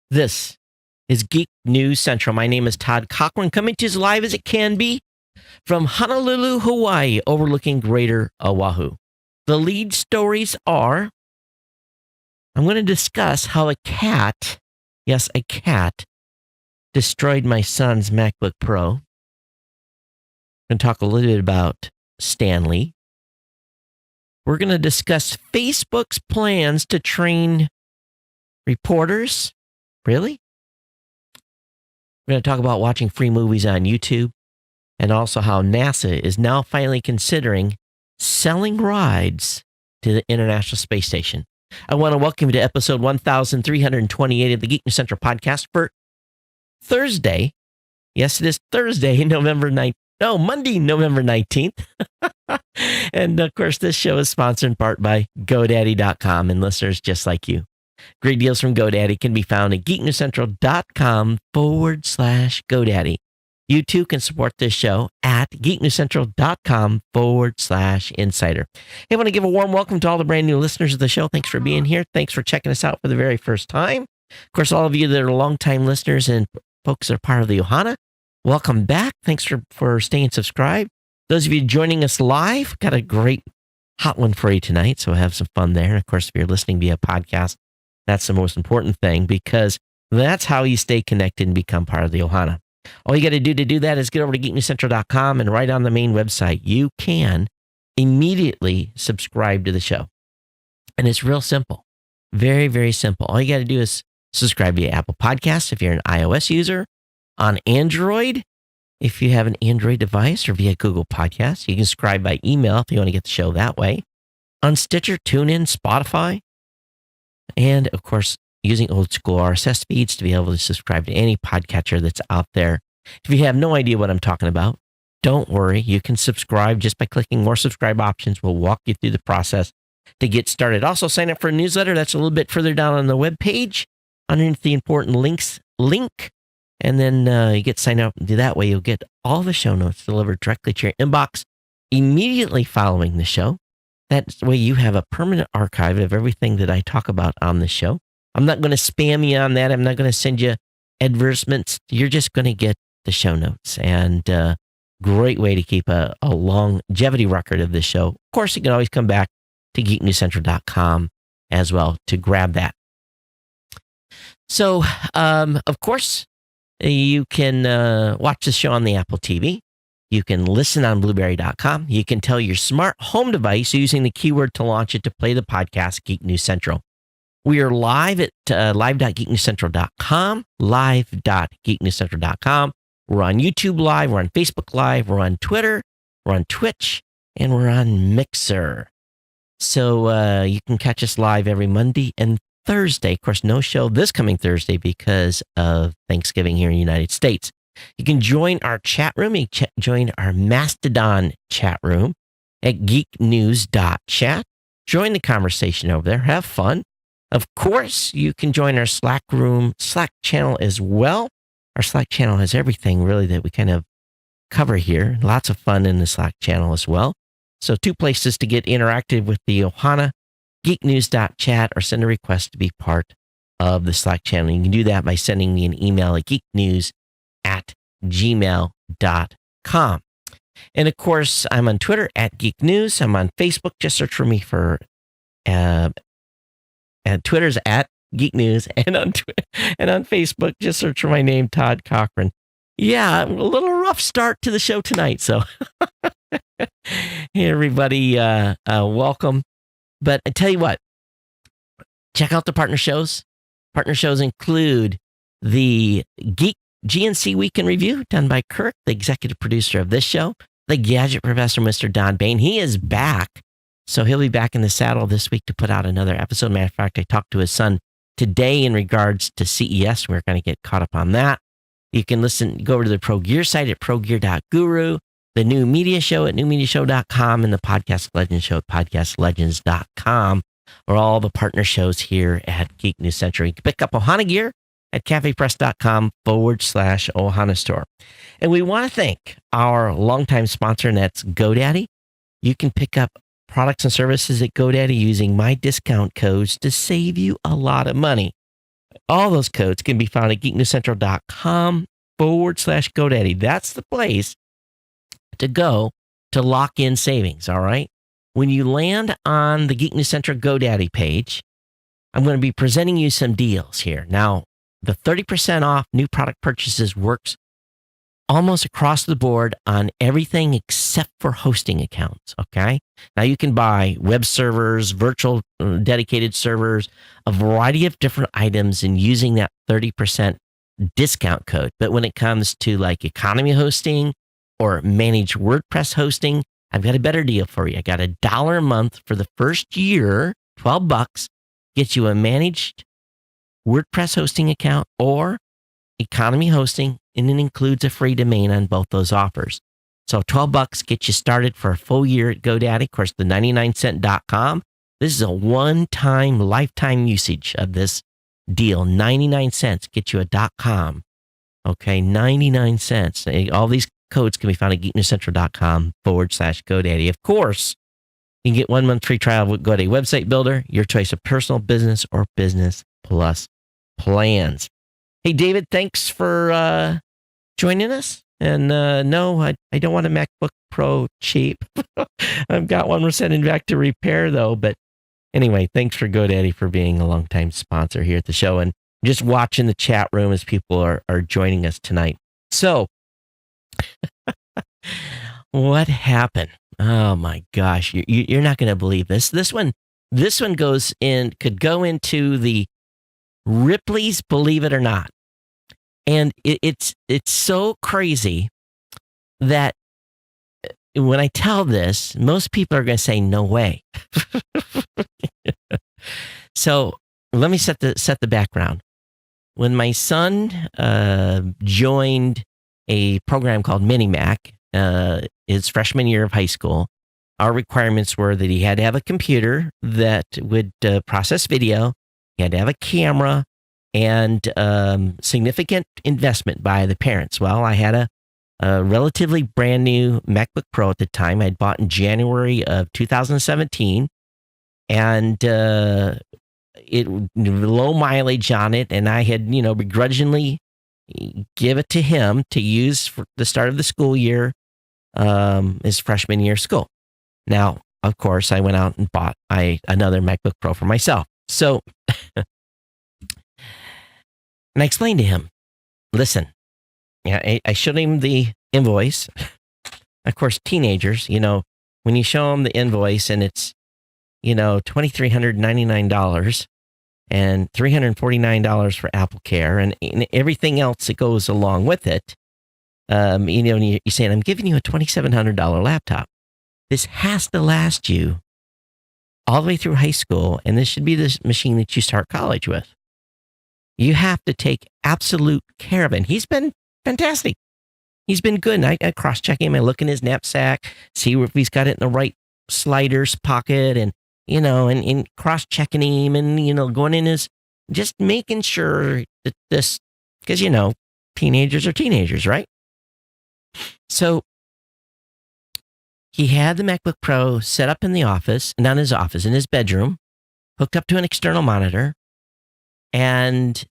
This is Geek News Central. My name is Todd Cochran, coming to you as live as it can be from Honolulu, Hawaii, overlooking Greater Oahu. The lead stories are, I'm going to discuss how a cat, yes, a cat, destroyed my son's MacBook Pro. I'm going to talk a little bit about Stanley. We're going to discuss Facebook's plans to train reporters. Really? We're going to talk about watching free movies on YouTube, and also how NASA is now finally considering selling rides to the International Space Station. I want to welcome you to episode 1328 of the Geek News Central podcast for Thursday. Yes, it is Thursday, Monday, November 19th. And of course, this show is sponsored in part by GoDaddy.com and listeners just like you. Great deals from GoDaddy can be found at geeknewscentral.com/GoDaddy. You too can support this show at geeknewscentral.com/insider. Hey, I want to give a warm welcome to all the brand new listeners of the show. Thanks for being here. Thanks for checking us out for the very first time. Of course, all of you that are longtime listeners and folks that are part of the Ohana, welcome back. Thanks for staying subscribed. Those of you joining us live, got a great hot one for you tonight, so have some fun there. And of course, if you're listening via podcast, that's the most important thing, because that's how you stay connected and become part of the Ohana. All you got to do that is get over to geeknewscentral.com, and right on the main website, you can immediately subscribe to the show. And it's real simple. Very, very simple. All you got to do is subscribe via Apple Podcasts if you're an iOS user. On Android, if you have an Android device, or via Google Podcasts. You can subscribe by email if you want to get the show that way. On Stitcher, TuneIn, Spotify, and of course, using old school RSS feeds to be able to subscribe to any podcatcher that's out there. If you have no idea what I'm talking about, don't worry. You can subscribe just by clicking more subscribe options. We'll walk you through the process to get started. Also, sign up for a newsletter. That's a little bit further down on the webpage underneath the important links link. And then you get signed up. That way, you'll get all the show notes delivered directly to your inbox immediately following the show. That way, you have a permanent archive of everything that I talk about on the show. I'm not going to spam you on that. I'm not going to send you advertisements. You're just going to get the show notes. And great way to keep a longevity record of this show. Of course, you can always come back to geeknewscentral.com as well to grab that. So, of course, you can watch the show on the Apple TV. You can listen on blueberry.com. You can tell your smart home device using the keyword to launch it to play the podcast Geek News Central. We are live at live.geeknewscentral.com, live.geeknewscentral.com. We're on YouTube Live, we're on Facebook Live, we're on Twitter, we're on Twitch, and we're on Mixer. So you can catch us live every Monday and Thursday. Of course, no show this coming Thursday because of Thanksgiving here in the United States. You can join our chat room. You can join our Mastodon chat room at geeknews.chat. Join the conversation over there. Have fun. Of course, you can join our Slack channel as well. Our Slack channel has everything really that we kind of cover here. Lots of fun in the Slack channel as well. So 2 places to get interactive with the Ohana, geeknews.chat, or send a request to be part of the Slack channel. You can do that by sending me an email at geeknews@gmail.com. And of course, I'm on Twitter at Geek News. I'm on Facebook. Just search for me for, and Twitter's at Geek News. And on Facebook, just search for my name, Todd Cochran. Yeah, a little rough start to the show tonight. So, hey, everybody, welcome. But I tell you what, check out the partner shows. Partner shows include the GNC Week in Review done by Kirk, the executive producer of this show, the Gadget Professor, Mr. Don Bain. He is back, so he'll be back in the saddle this week to put out another episode. Matter of fact, I talked to his son today in regards to CES. We're going to get caught up on that. You can go over to the Pro Gear site at progear.guru, the New Media Show at newmediashow.com, and the Podcast Legends Show at podcastlegends.com, or all the partner shows here at Geek News Central. You can pick up Ohana gear at cafepress.com/Ohana store. And we want to thank our longtime sponsor, and that's GoDaddy. You can pick up products and services at GoDaddy using my discount codes to save you a lot of money. All those codes can be found at geeknewscentral.com/GoDaddy. That's the place to go to lock in savings, all right? When you land on the Geek News Central GoDaddy page, I'm going to be presenting you some deals here. Now, the 30% off new product purchases works almost across the board on everything except for hosting accounts, okay? Now, you can buy web servers, virtual dedicated servers, a variety of different items and using that 30% discount code. But when it comes to like economy hosting or managed WordPress hosting, I've got a better deal for you. I got $1 a month for the first year, $12, gets you a managed WordPress hosting account or economy hosting, and it includes a free domain on both those offers. So $12 gets you started for a full year at GoDaddy. Of course, the 99cent.com. This is a one-time lifetime usage of this deal. 99 cents gets you a .com. Okay, 99 cents. All these codes can be found at geeknewscentral.com/GoDaddy. Of course, you can get 1 month free trial with GoDaddy Website Builder, your choice of personal, business, or business plus plans. Hey, David, thanks for joining us. And no, I don't want a MacBook Pro cheap. I've got one we're sending back to repair, though. But anyway, thanks for GoDaddy for being a longtime sponsor here at the show and just watching the chat room as people are joining us tonight. So, what happened? Oh my gosh, you're not going to believe this. This one could go into the Ripley's Believe It or Not. And it's so crazy that when I tell this, most people are going to say, no way. So let me set the background. When my son joined a program called Mini-Mac, his freshman year of high school, our requirements were that he had to have a computer that would process video, he had to have a camera, and significant investment by the parents. Well, I had a relatively brand new MacBook Pro at the time. I'd bought in January of 2017, and it low mileage on it, and I had begrudgingly give it to him to use for the start of the school year, his freshman year of school. Now, of course, I went out and bought another MacBook Pro for myself. So. And I explained to him, listen, I showed him the invoice. Of course, teenagers, when you show them the invoice and it's, $2,399 and $349 for AppleCare and everything else that goes along with it, you're saying, I'm giving you a $2,700 laptop. This has to last you all the way through high school, and this should be the machine that you start college with. You have to take absolute care of it. And he's been fantastic. He's been good. And I cross-check him. I look in his knapsack, see if he's got it in the right sliders pocket and cross-checking him and, going in his, just making sure that this, because, teenagers are teenagers, right? So he had the MacBook Pro set up in the office, not in his office, in his bedroom, hooked up to an external monitor, and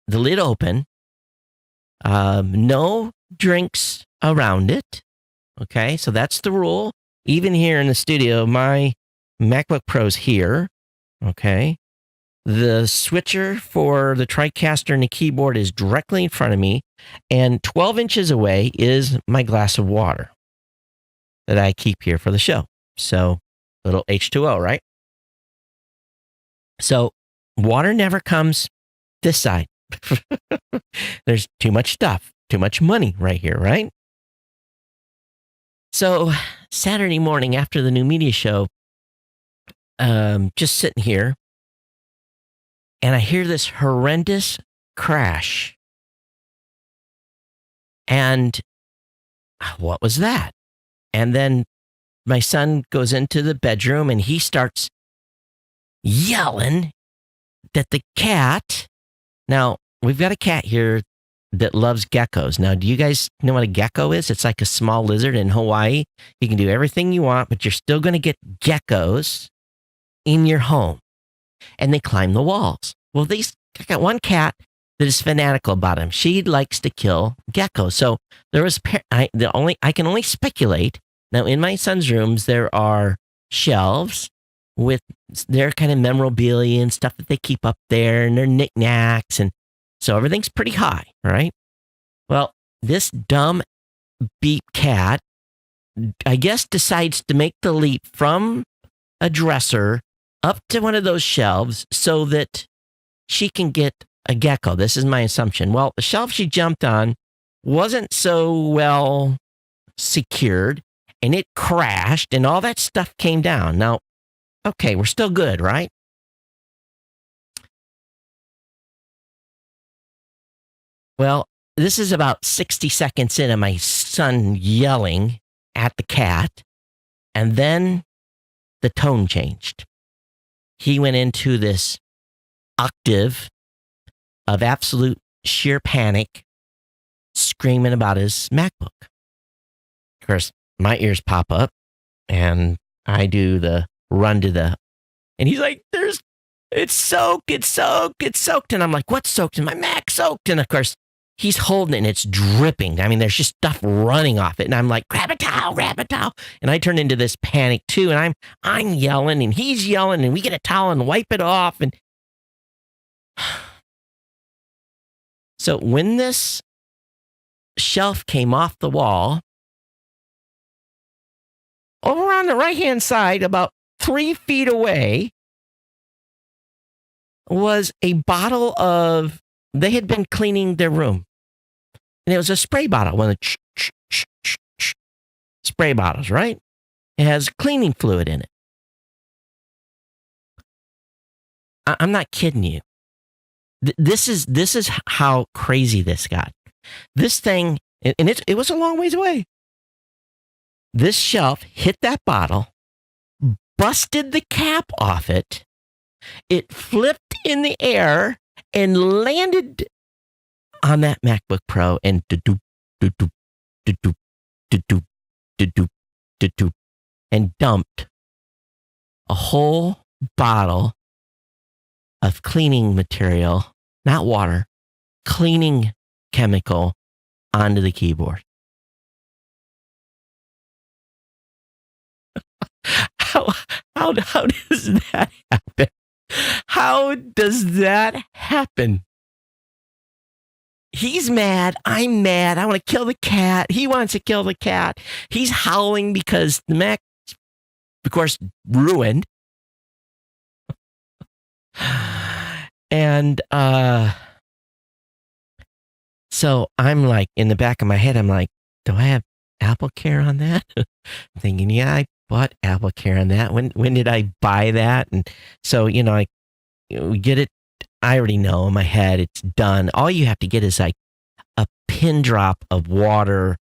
the lid open, no drinks around it. Okay, so that's the rule. Even here in the studio, my MacBook Pro's here. Okay, the switcher for the TriCaster and the keyboard is directly in front of me, and 12 inches away is my glass of water that I keep here for the show. So, little H2O, right? So, water never comes this side. There's too much stuff, too much money right here, right? So Saturday morning after the new media show, just sitting here, and I hear this horrendous crash. And what was that? And then my son goes into the bedroom and he starts yelling that the cat, now we've got a cat here that loves geckos. Now, do you guys know what a gecko is? It's like a small lizard in Hawaii. You can do everything you want, but you're still going to get geckos in your home. And they climb the walls. Well, these I got one cat that is fanatical about him. She likes to kill geckos. So there was I can only speculate. Now in my son's rooms there are shelves with their kind of memorabilia and stuff that they keep up there, and their knickknacks, and so everything's pretty high, right? Well, this dumb beep cat, I guess, decides to make the leap from a dresser up to one of those shelves so that she can get a gecko. This is my assumption. Well, the shelf she jumped on wasn't so well secured, and it crashed, and all that stuff came down. Now, okay, we're still good, right? Well, this is about 60 seconds in of my son yelling at the cat, and then the tone changed. He went into this octave of absolute sheer panic, screaming about his MacBook. Of course, my ears pop up, and I do the run to and he's like, it's soaked. And I'm like, what's soaked? And my Mac soaked. And of course, he's holding it and it's dripping. I mean, there's just stuff running off it. And I'm like, grab a towel. And I turn into this panic too. And I'm yelling and he's yelling, and we get a towel and wipe it off. And so when this shelf came off the wall, over on the right-hand side, about 3 feet away, was a bottle of, they had been cleaning their room. And it was a spray bottle, one of the spray bottles, right? It has cleaning fluid in it. I'm not kidding you. This is how crazy this got. This thing, and it was a long ways away. This shelf hit that bottle, busted the cap off it. It flipped in the air and landed on that MacBook Pro, and and dumped a whole bottle of cleaning material, not water, cleaning chemical onto the keyboard. How does that happen? How does that happen? He's mad. I'm mad. I want to kill the cat. He wants to kill the cat. He's howling because the Mac, of course, ruined. And so I'm like, in the back of my head, I'm like, do I have AppleCare on that? I'm thinking, yeah, I bought AppleCare on that. When did I buy that? And so, we get it. I already know in my head it's done. All you have to get is like a pin drop of water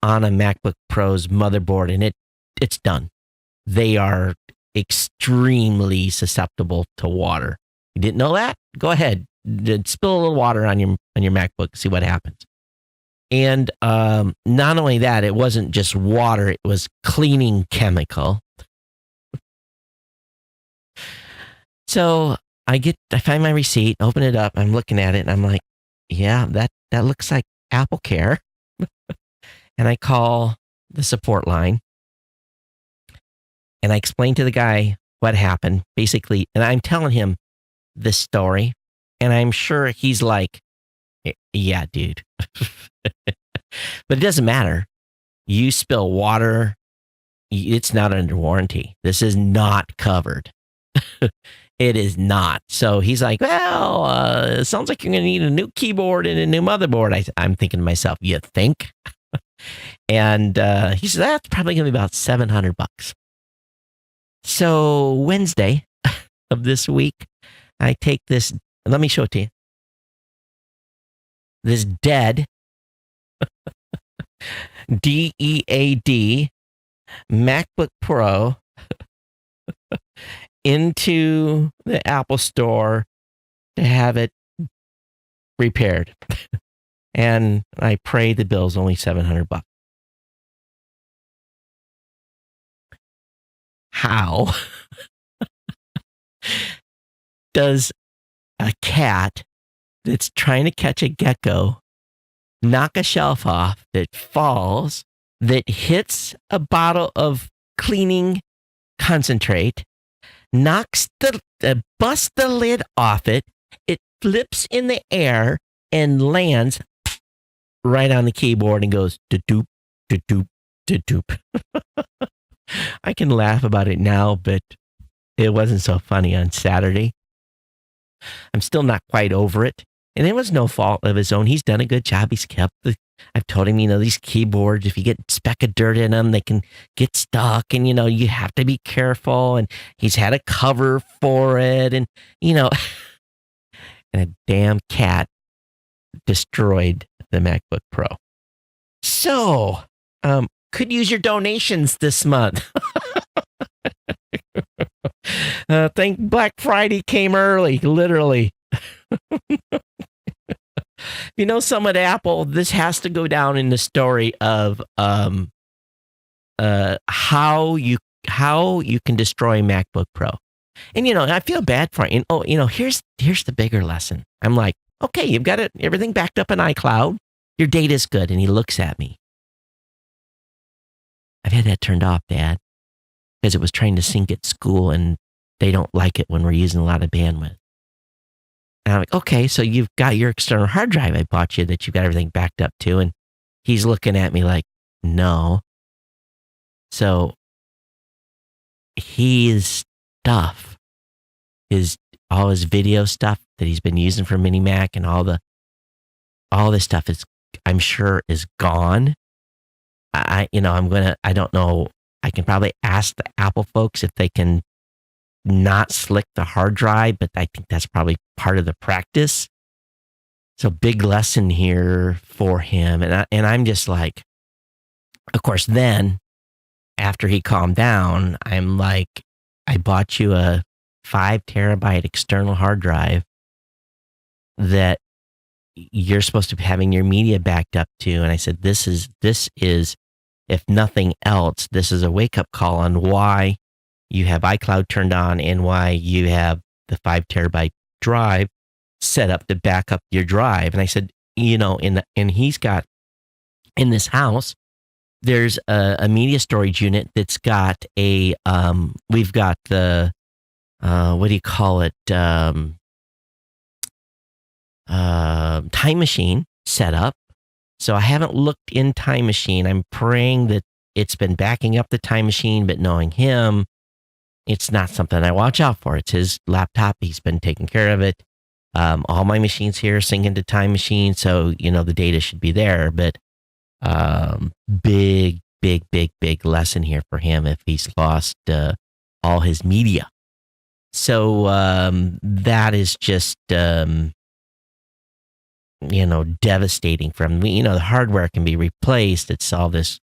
on a MacBook Pro's motherboard, and it's done. They are extremely susceptible to water. You didn't know that? Go ahead, spill a little water on your MacBook, see what happens. And not only that, it wasn't just water; it was cleaning chemical. So I find my receipt, open it up, I'm looking at it, and I'm like, yeah, that looks like AppleCare. And I call the support line, and I explain to the guy what happened, basically, and I'm telling him this story, and I'm sure he's like, yeah, dude. But it doesn't matter. You spill water, it's not under warranty. This is not covered. It is not. So he's like, well, it sounds like you're going to need a new keyboard and a new motherboard. I'm thinking to myself, you think? And he said, that's probably going to be about $700. So Wednesday of this week, I take this, let me show it to you. This dead, DEAD, MacBook Pro into the Apple Store to have it repaired. And I pray the bill's only $700. How does a cat that's trying to catch a gecko, knock a shelf off, that falls, that hits a bottle of cleaning concentrate, busts the lid off it. It flips in the air and lands right on the keyboard and goes da-doop, da-doop, da-doop. I can laugh about it now, but it wasn't so funny on Saturday. I'm still not quite over it. And it was no fault of his own. He's done a good job. I've told him, these keyboards, if you get a speck of dirt in them, they can get stuck. And, you have to be careful. And he's had a cover for it. And, and a damn cat destroyed the MacBook Pro. So, could use your donations this month. Think Black Friday came early, literally. Someone at Apple, this has to go down in the story of how you can destroy MacBook Pro. And I feel bad for it. And here's the bigger lesson. I'm like, okay, you've got everything backed up in iCloud. Your data's good. And he looks at me. I've had that turned off, Dad, because it was trying to sync at school, and they don't like it when we're using a lot of bandwidth. And I'm like, okay, so you've got your external hard drive I bought you that you've got everything backed up to. And he's looking at me like, no. So his stuff, all his video stuff that he's been using for Mini Mac and all this stuff I'm sure is gone. I don't know. I can probably ask the Apple folks if they can not slick the hard drive, but I think that's probably part of the practice. So big lesson here for him. And I'm just like, of course, then after he calmed down, I'm like, I bought you a 5 terabyte external hard drive that you're supposed to be having your media backed up to. And I said, this is, if nothing else, this is a wake up call on why you have iCloud turned on and why you have the 5 terabyte drive set up to back up your drive. And I said, and he's got in this house, there's a media storage unit that's got we've got the, what do you call it? Time Machine set up. So I haven't looked in Time Machine. I'm praying that it's been backing up the Time Machine, but knowing him, it's not something I watch out for. It's his laptop. He's been taking care of it. All my machines here sync into Time Machine, so the data should be there. But big lesson here for him if he's lost all his media. So that is just devastating for him. The hardware can be replaced. It's all this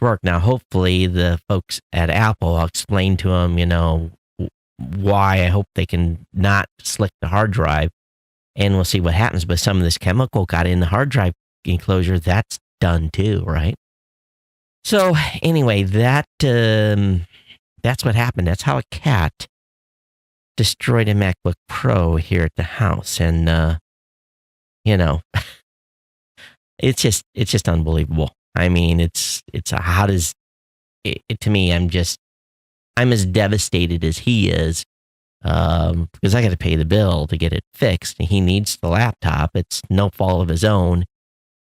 work. Now, hopefully the folks at Apple, I'll explain to them, why I hope they can not slick the hard drive, and we'll see what happens. But some of this chemical got in the hard drive enclosure. That's done too, right? So anyway, that's what happened. That's how a cat destroyed a MacBook Pro here at the house. And, it's just unbelievable. I mean, how does it to me, I'm as devastated as he is, because I got to pay the bill to get it fixed. He needs the laptop. It's no fault of his own.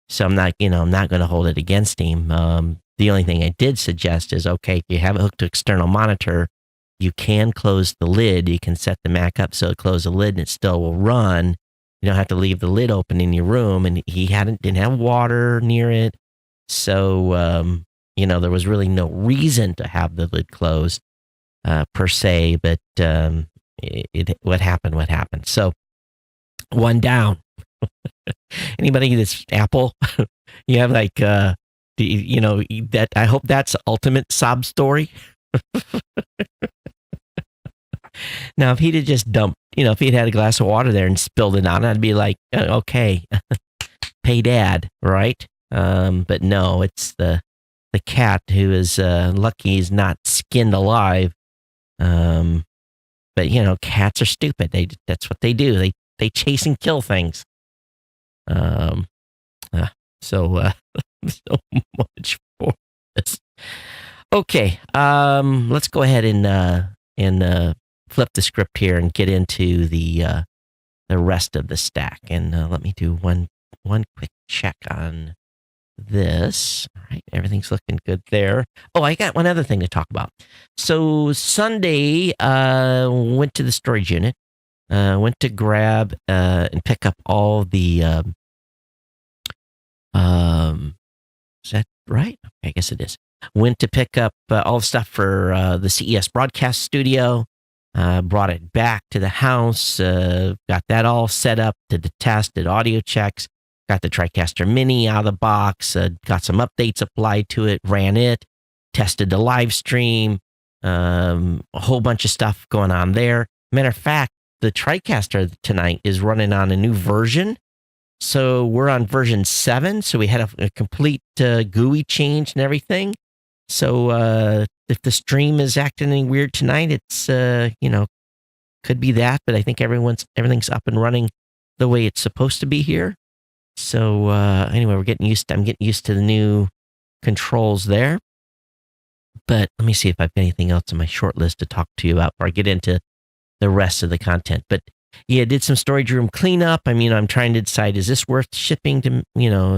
So I'm not going to hold it against him. The only thing I did suggest is, okay, if you have it hooked to external monitor, you can close the lid. You can set the Mac up so it closes the lid and it still will run. You don't have to leave the lid open in your room. And he didn't have water near it. So, there was really no reason to have the lid closed per se. But what happened. So one down. Anybody that's Apple, you have like, that I hope that's the ultimate sob story. Now, if he'd have just dumped, if he'd had a glass of water there and spilled it on, I'd be like, okay, pay Dad, right? But no, it's the cat who is lucky he's not skinned alive. But cats are stupid. That's what they do. They They chase and kill things. Um, so so much for this. Okay, let's go ahead and flip the script here and get into the rest of the stack. And let me do one quick check on this. All right, everything's looking good there. Oh, I got one other thing to talk about. So Sunday, went to the storage unit. Went to grab and pick up all the. Is that right? I guess it is. Went to pick up all the stuff for the CES broadcast studio. Brought it back to the house. Got that all set up, did the test, did audio checks. Got the TriCaster Mini out of the box. Got some updates applied to it. Ran it. Tested the live stream. A whole bunch of stuff going on there. Matter of fact, the TriCaster tonight is running on a new version. So we're on version 7. So we had a complete GUI change and everything. So if the stream is acting weird tonight, it's could be that. But I think everything's up and running the way it's supposed to be here. So anyway, I'm getting used to the new controls there. But let me see if I've got anything else on my short list to talk to you about before I get into the rest of the content. But yeah, did some storage room cleanup. I mean, I'm trying to decide, is this worth shipping to,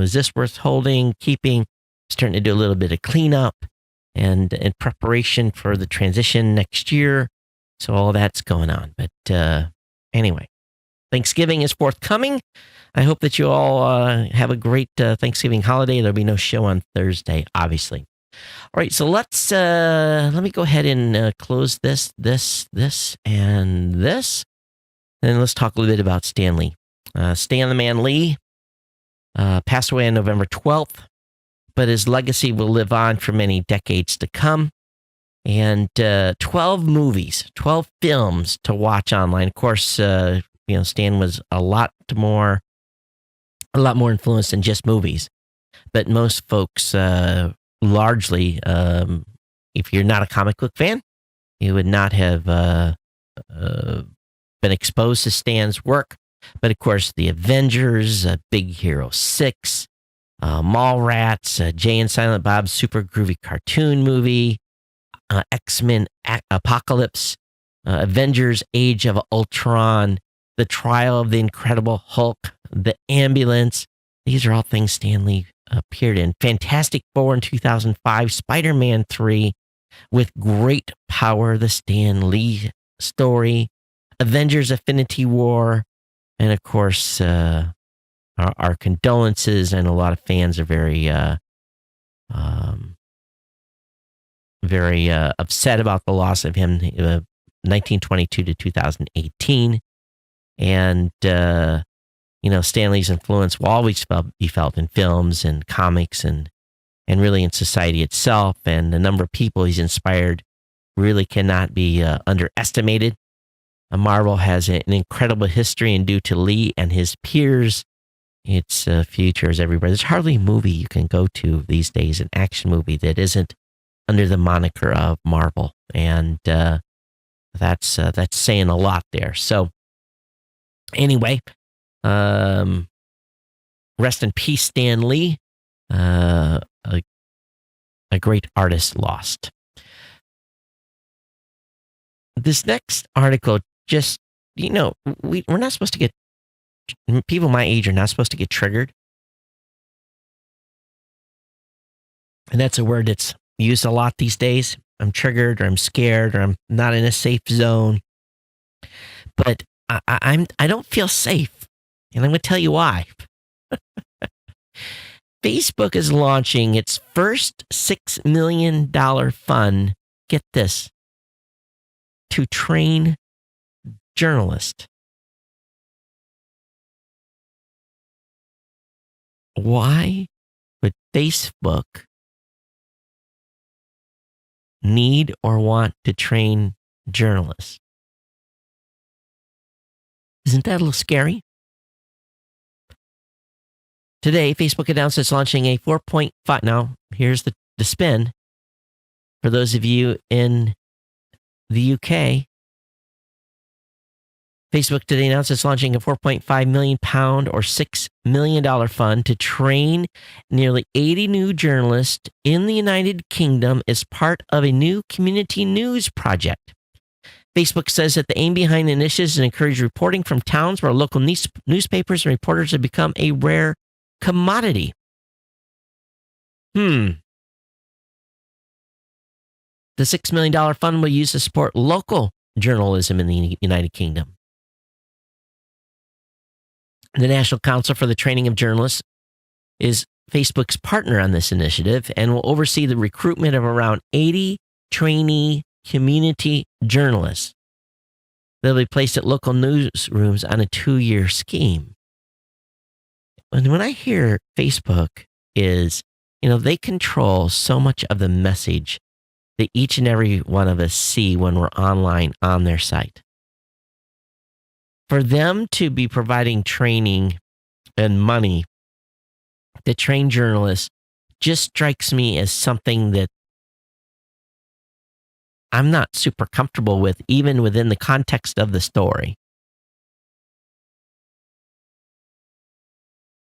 is this worth holding, keeping? Starting to do a little bit of cleanup and in preparation for the transition next year. So all that's going on. But anyway, Thanksgiving is forthcoming. I hope that you all have a great Thanksgiving holiday. There'll be no show on Thursday, obviously. All right, so let me go ahead and close this, and this. And let's talk a little bit about Stan Lee. Stan the Man Lee passed away on November 12th, but his legacy will live on for many decades to come. And 12 movies, 12 films to watch online. Of course, Stan was a lot more influenced than just movies. But most folks, largely, if you're not a comic book fan, you would not have been exposed to Stan's work. But of course, the Avengers, Big Hero 6, Mallrats, Jay and Silent Bob's super groovy cartoon movie, X-Men Apocalypse, Avengers Age of Ultron, The Trial of the Incredible Hulk, The Ambulance. These are all things Stan Lee appeared in. Fantastic Four in 2005, Spider-Man 3, With Great Power, the Stan Lee story, Avengers Infinity War, and of course, our condolences, and a lot of fans are very upset about the loss of him, 1922 to 2018. And, Stan Lee's influence will always be felt in films and comics and really in society itself. And the number of people he's inspired really cannot be underestimated. Marvel has an incredible history, and due to Lee and his peers, its future is everywhere. There's hardly a movie you can go to these days, an action movie, that isn't under the moniker of Marvel. And that's saying a lot there. So anyway, rest in peace, Stan Lee, a great artist lost. This next article, just, we're not supposed to get, people my age are not supposed to get triggered. And that's a word that's used a lot these days. I'm triggered, or I'm scared, or I'm not in a safe zone. But I don't feel safe. And I'm going to tell you why. Facebook is launching its first $6 million fund. Get this. To train journalists. Why would Facebook need or want to train journalists? Isn't that a little scary? Today, Facebook announced it's launching a 4.5. Now, here's the spin. For those of you in the UK, Facebook today announced it's launching a £4.5 million or $6 million fund to train nearly 80 new journalists in the United Kingdom as part of a new community news project. Facebook says that the aim behind the initiative is to encourage reporting from towns where local newspapers and reporters have become a rare commodity. The $6 million fund will use to support local journalism in the United Kingdom. The National Council for the Training of Journalists is Facebook's partner on this initiative and will oversee the recruitment of around 80 trainee community journalists. They'll be placed at local newsrooms on a 2-year scheme. And when I hear Facebook is, they control so much of the message that each and every one of us see when we're online on their site. For them to be providing training and money to train journalists just strikes me as something that I'm not super comfortable with, even within the context of the story.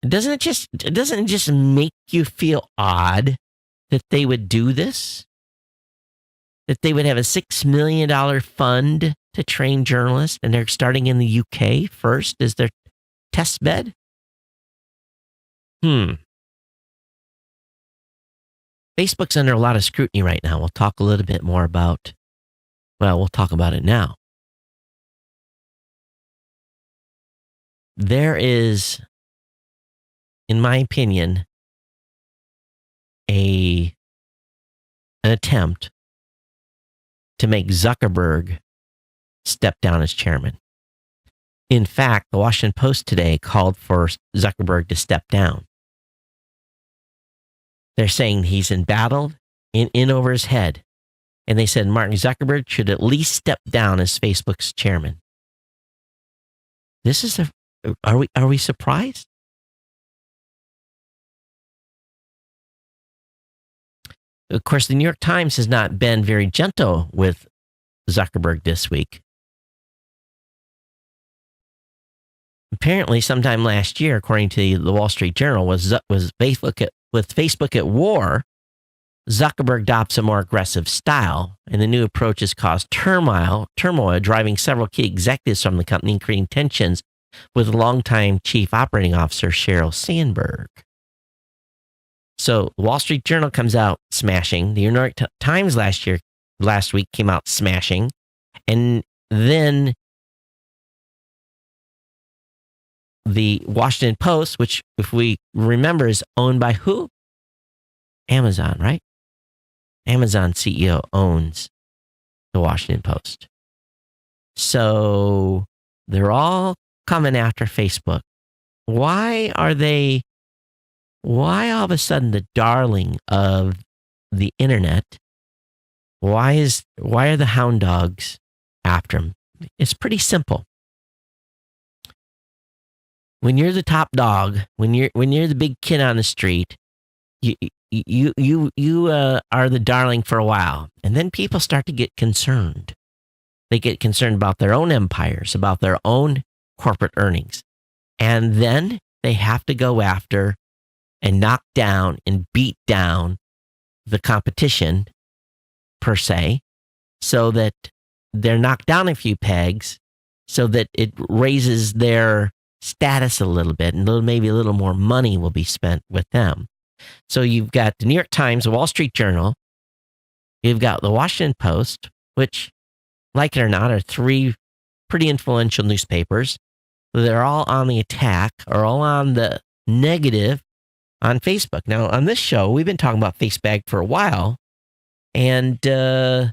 Doesn't it just make you feel odd that they would do this? That they would have a $6 million fund to train journalists, and they're starting in the UK first as their test bed? Facebook's under a lot of scrutiny right now. We'll talk a little bit more about, we'll talk about it now. There is, in my opinion, an attempt to make Zuckerberg step down as chairman. In fact, the Washington Post today called for Zuckerberg to step down. They're saying he's embattled, in over his head. And they said Mark Zuckerberg should at least step down as Facebook's chairman. Are we surprised? Of course, the New York Times has not been very gentle with Zuckerberg this week. Apparently, sometime last year, according to the Wall Street Journal, with Facebook at war, Zuckerberg adopts a more aggressive style, and the new approach has caused turmoil, driving several key executives from the company and creating tensions with longtime chief operating officer Sheryl Sandberg. So, the Wall Street Journal comes out smashing. The New York Times last week came out smashing. And then the Washington Post, which, if we remember, is owned by who? Amazon, right? Amazon CEO owns the Washington Post. So they're all coming after Facebook. Why all of a sudden the darling of the internet? Why are the hound dogs after him? It's pretty simple. When you're the top dog, when you're the big kid on the street, you are the darling for a while, and then people start to get concerned. They get concerned about their own empires, about their own corporate earnings, and then they have to go after and knock down and beat down the competition, per se, so that they're knocked down a few pegs, so that it raises their status a little bit, and maybe a little more money will be spent with them. So you've got the New York Times, the Wall Street Journal, you've got the Washington Post, which, like it or not, are 3 pretty influential newspapers. They're all on the attack, or all on the negative on Facebook. Now, on this show, we've been talking about Facebook for a while, and and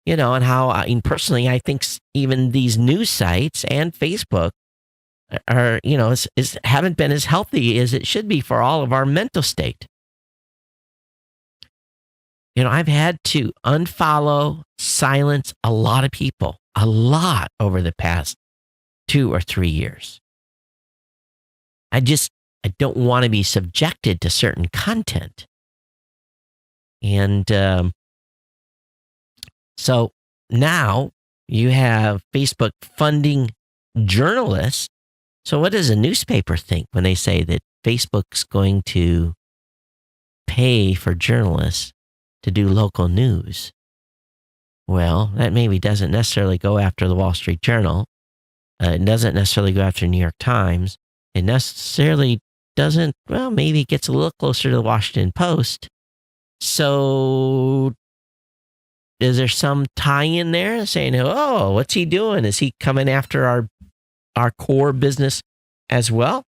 how, personally, I think even these news sites and Facebook are, haven't been as healthy as it should be for all of our mental state. I've had to unfollow, silence a lot of people, over the past 2 or 3 years. I don't want to be subjected to certain content. And so now You have Facebook funding journalists. So what does a newspaper think when they say that Facebook's going to pay for journalists to do local news? Well, that maybe doesn't necessarily go after the Wall Street Journal. It doesn't necessarily go after New York Times. It necessarily doesn't, well, maybe it gets a little closer to the Washington Post. So is there some tie in there saying, oh, what's he doing? Is he coming after our core business as well?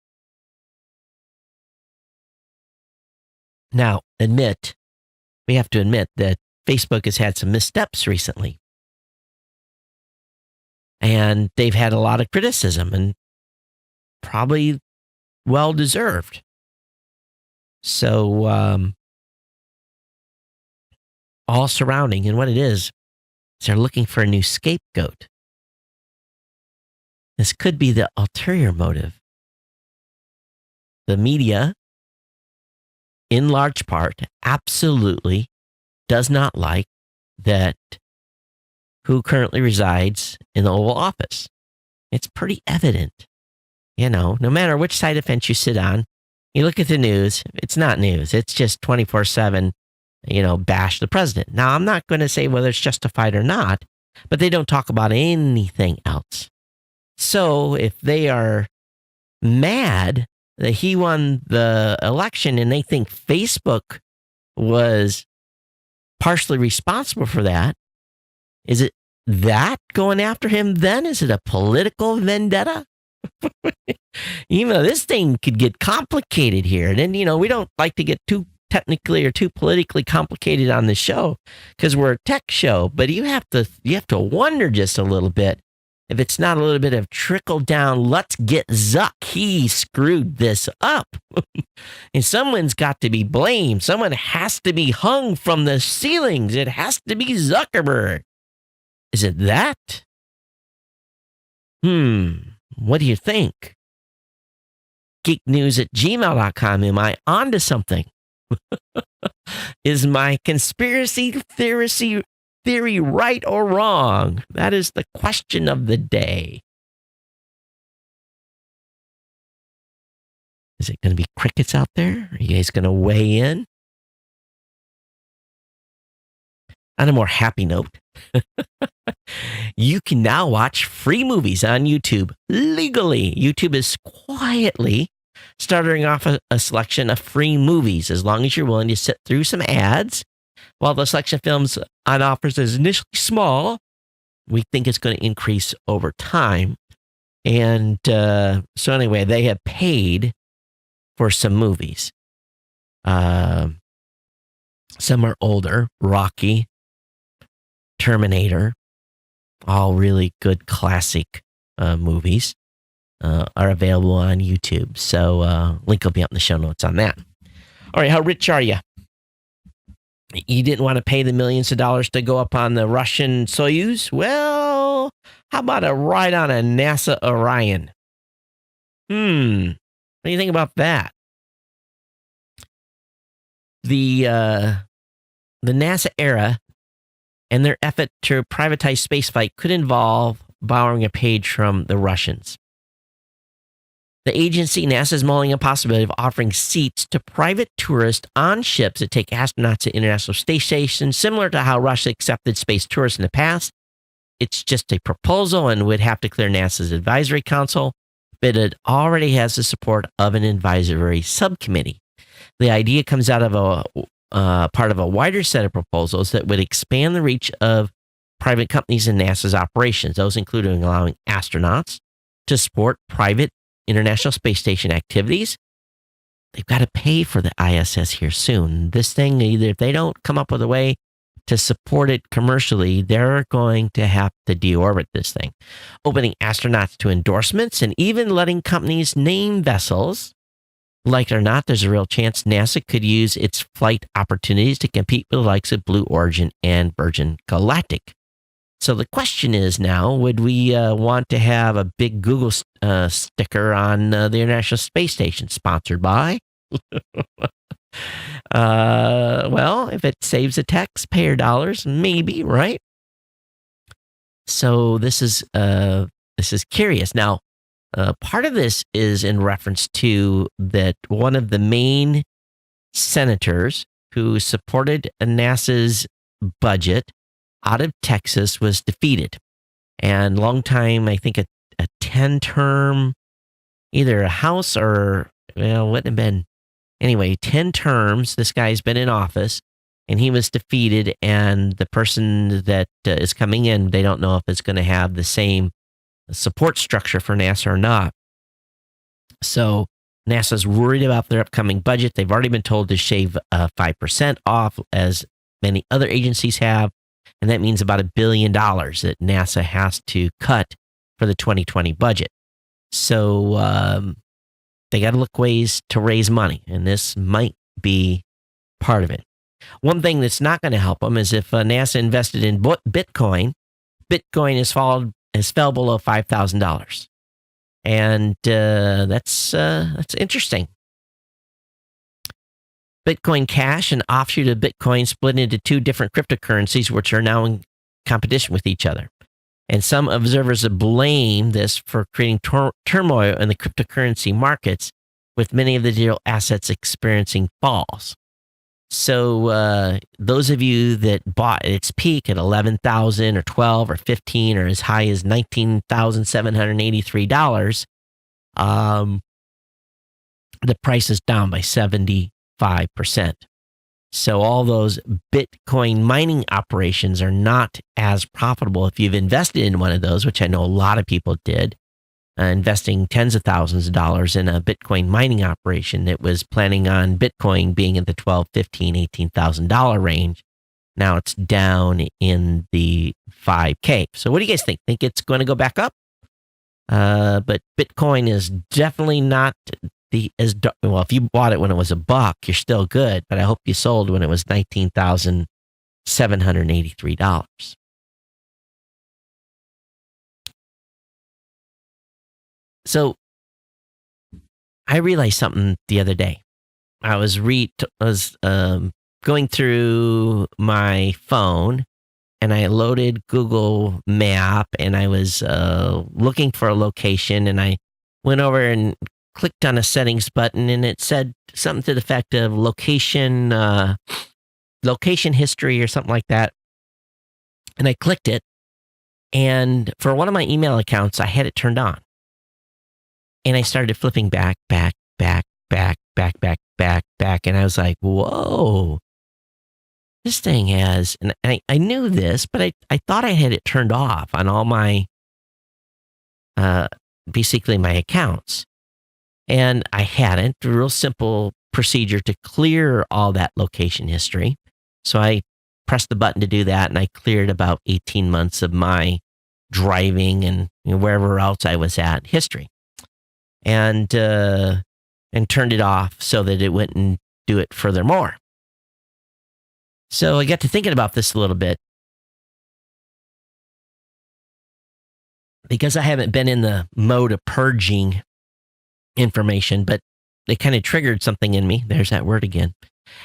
Now, we have to admit that Facebook has had some missteps recently. And they've had a lot of criticism, and probably well-deserved. So, all surrounding, and what it is they're looking for a new scapegoat. This could be the ulterior motive. The media, in large part, absolutely does not like that who currently resides in the Oval Office. It's pretty evident. No matter which side of the fence you sit on, you look at the news, it's not news. It's just 24/7, bash the president. Now, I'm not going to say whether it's justified or not, but they don't talk about anything else. So if they are mad that he won the election and they think Facebook was partially responsible for that, is it that going after him then? Is it a political vendetta? This thing could get complicated here. And then, we don't like to get too technically or too politically complicated on the show because we're a tech show, but you have to wonder just a little bit if it's not a little bit of trickle down, let's get Zuck. He screwed this up. And someone's got to be blamed. Someone has to be hung from the ceilings. It has to be Zuckerberg. Is it that? What do you think? geeknews@gmail.com. Am I onto something? Is my conspiracy theory right or wrong? That is the question of the day. Is it going to be crickets out there? Are you guys going to weigh in? On a more happy note, you can now watch free movies on YouTube legally. YouTube is quietly starting off a selection of free movies as long as you're willing to sit through some ads. While the selection of films on offers is initially small, we think it's going to increase over time. And so anyway, they have paid for some movies. Some are older, Rocky, Terminator, all really good classic movies are available on YouTube. So link will be up in the show notes on that. All right, how rich are you? You didn't want to pay the millions of dollars to go up on the Russian Soyuz? Well, how about a ride on a NASA Orion? What do you think about that? The NASA era and their effort to privatize spaceflight could involve borrowing a page from the Russians. The agency, NASA, is mulling a possibility of offering seats to private tourists on ships that take astronauts to international space stations, similar to how Russia accepted space tourists in the past. It's just a proposal and would have to clear NASA's advisory council, but it already has the support of an advisory subcommittee. The idea comes out of a part of a wider set of proposals that would expand the reach of private companies in NASA's operations, those including allowing astronauts to support private International Space Station activities. They've got to pay for the ISS here soon. This thing, either if they don't come up with a way to support it commercially, they're going to have to deorbit this thing. Opening astronauts to endorsements and even letting companies name vessels. Like it or not, there's a real chance NASA could use its flight opportunities to compete with the likes of Blue Origin and Virgin Galactic. So the question is now, would we want to have a big Google sticker on the International Space Station sponsored by? Well, if it saves the taxpayer dollars, maybe, right? So this is curious. Now, part of this is in reference to that one of the main senators who supported NASA's budget out of Texas was defeated. And long time, I think a 10-term, either a House or, wouldn't have been, anyway, 10 terms, this guy's been in office, and he was defeated, and the person that is coming in, they don't know if it's going to have the same support structure for NASA or not. So NASA's worried about their upcoming budget. They've already been told to shave 5% off, as many other agencies have, and that means about $1 billion that NASA has to cut for the 2020 budget. So they got to look ways to raise money, and this might be part of it. One thing that's not going to help them is if NASA invested in Bitcoin, Bitcoin has fell below $5,000, and that's interesting. Bitcoin Cash, an offshoot of Bitcoin, split into two different cryptocurrencies, which are now in competition with each other. And some observers blame this for creating turmoil in the cryptocurrency markets, with many of the digital assets experiencing falls. So those of you that bought at its peak at $11,000 or $12,000 or $15,000 or as high as $19,783, the price is down by 75%. So all those Bitcoin mining operations are not as profitable if you've invested in one of those, which I know a lot of people did, investing tens of thousands of dollars in a Bitcoin mining operation that was planning on Bitcoin being in the $12,000, $15,000, $18,000 range. Now it's down in the $5,000. So what do you guys think? Think it's going to go back up? But Bitcoin is definitely not well, if you bought it when it was $1, you're still good, but I hope you sold when it was $19,783. So I realized something the other day. I was going through my phone, and I loaded Google Map, and I was looking for a location, and I went over and clicked on a settings button, and it said something to the effect of location history or something like that. And I clicked it, and for one of my email accounts, I had it turned on. And I started flipping back, and I was like, whoa, this thing has, and I knew this, but I thought I had it turned off on all my, basically my accounts. And I hadn't. A real simple procedure to clear all that location history. So I pressed the button to do that, and I cleared about 18 months of my driving and wherever else I was at history, and turned it off so that it wouldn't do it furthermore. So I got to thinking about this a little bit, because I haven't been in the mode of purging information, but they kind of triggered something in me. There's that word again.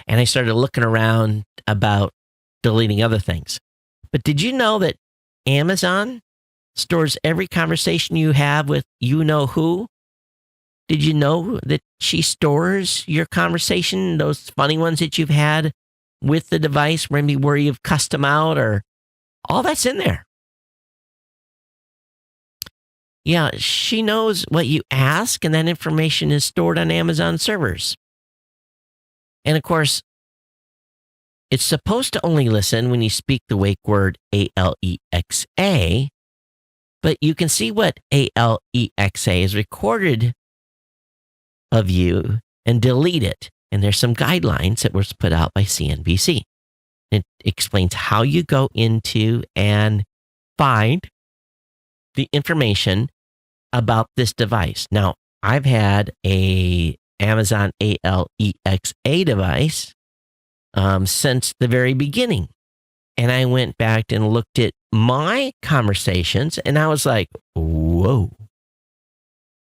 And I started looking around about deleting other things. But did you know that Amazon stores every conversation you have with you-know-who? Did you know that she stores your conversation, those funny ones that you've had with the device, maybe where you've cussed them out, or all that's in there? Yeah, she knows what you ask, and that information is stored on Amazon servers. And of course, it's supposed to only listen when you speak the wake word ALEXA, but you can see what ALEXA is recorded of you and delete it. And there's some guidelines that was put out by CNBC. It explains how you go into and find the information about this device. Now, I've had a Amazon ALEXA device since the very beginning. And I went back and looked at my conversations, and I was like, whoa.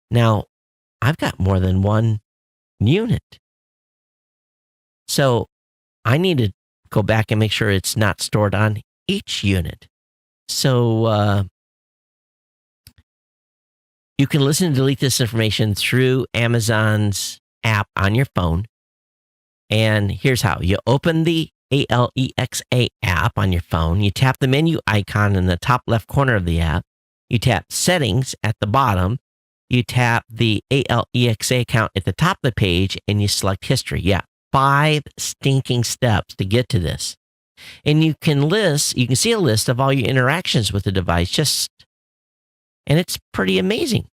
Now, I've got more than one unit. So I need to go back and make sure it's not stored on each unit. So you can listen and delete this information through Amazon's app on your phone. And here's how. You open the ALEXA app on your phone. You tap the menu icon in the top left corner of the app. You tap Settings at the bottom. You tap the ALEXA account at the top of the page, and you select History. Yeah, 5 stinking steps to get to this. And you can see a list of all your interactions with the device, and it's pretty amazing.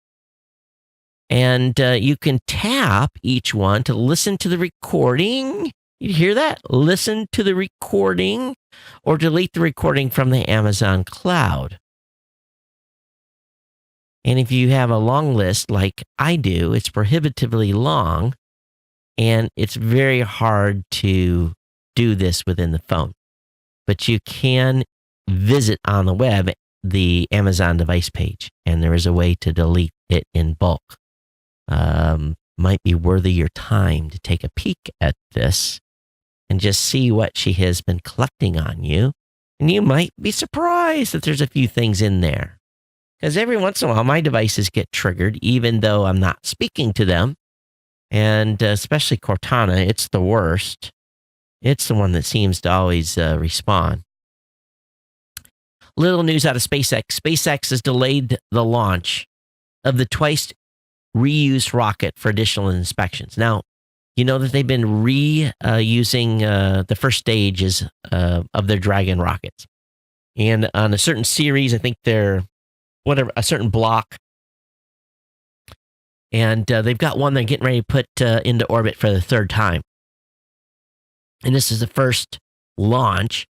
And you can tap each one to listen to the recording. You hear that? Listen to the recording or delete the recording from the Amazon cloud. And if you have a long list like I do, it's prohibitively long, and it's very hard to do this within the phone. But you can visit on the web the Amazon device page, and there is a way to delete it in bulk. Might be worth your time to take a peek at this and just see what she has been collecting on you. And you might be surprised that there's a few things in there. Because every once in a while, my devices get triggered, even though I'm not speaking to them. And especially Cortana, it's the worst. It's the one that seems to always respond. Little news out of SpaceX. SpaceX has delayed the launch of the twice reused rocket for additional inspections. Now, you know that they've been reusing the first stages of their Dragon rockets. And on a certain series, I think they're a certain block. And they've got one they're getting ready to put into orbit for the 3rd time. And this is the first launch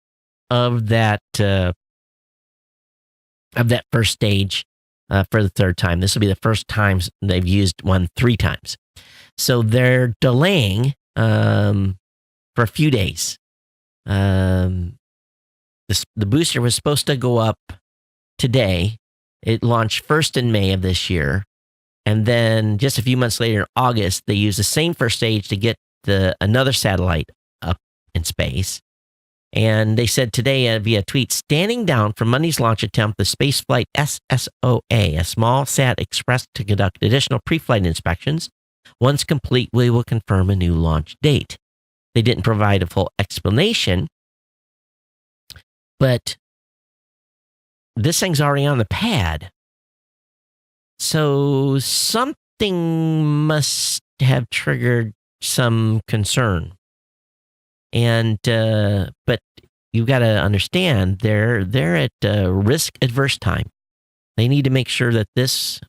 of that first stage for the 3rd time. This will be the first time they've used one 3 times. So they're delaying for a few days. The booster was supposed to go up today. It launched first in May of this year. And then just a few months later, in August, they used the same first stage to get another satellite up in space. And they said today via tweet, standing down from Monday's launch attempt, the spaceflight SSOA, a small sat express to conduct additional pre-flight inspections. Once complete, we will confirm a new launch date. They didn't provide a full explanation, but this thing's already on the pad. So something must have triggered some concern. And but you've got to understand they're at risk adverse time. They need to make sure that this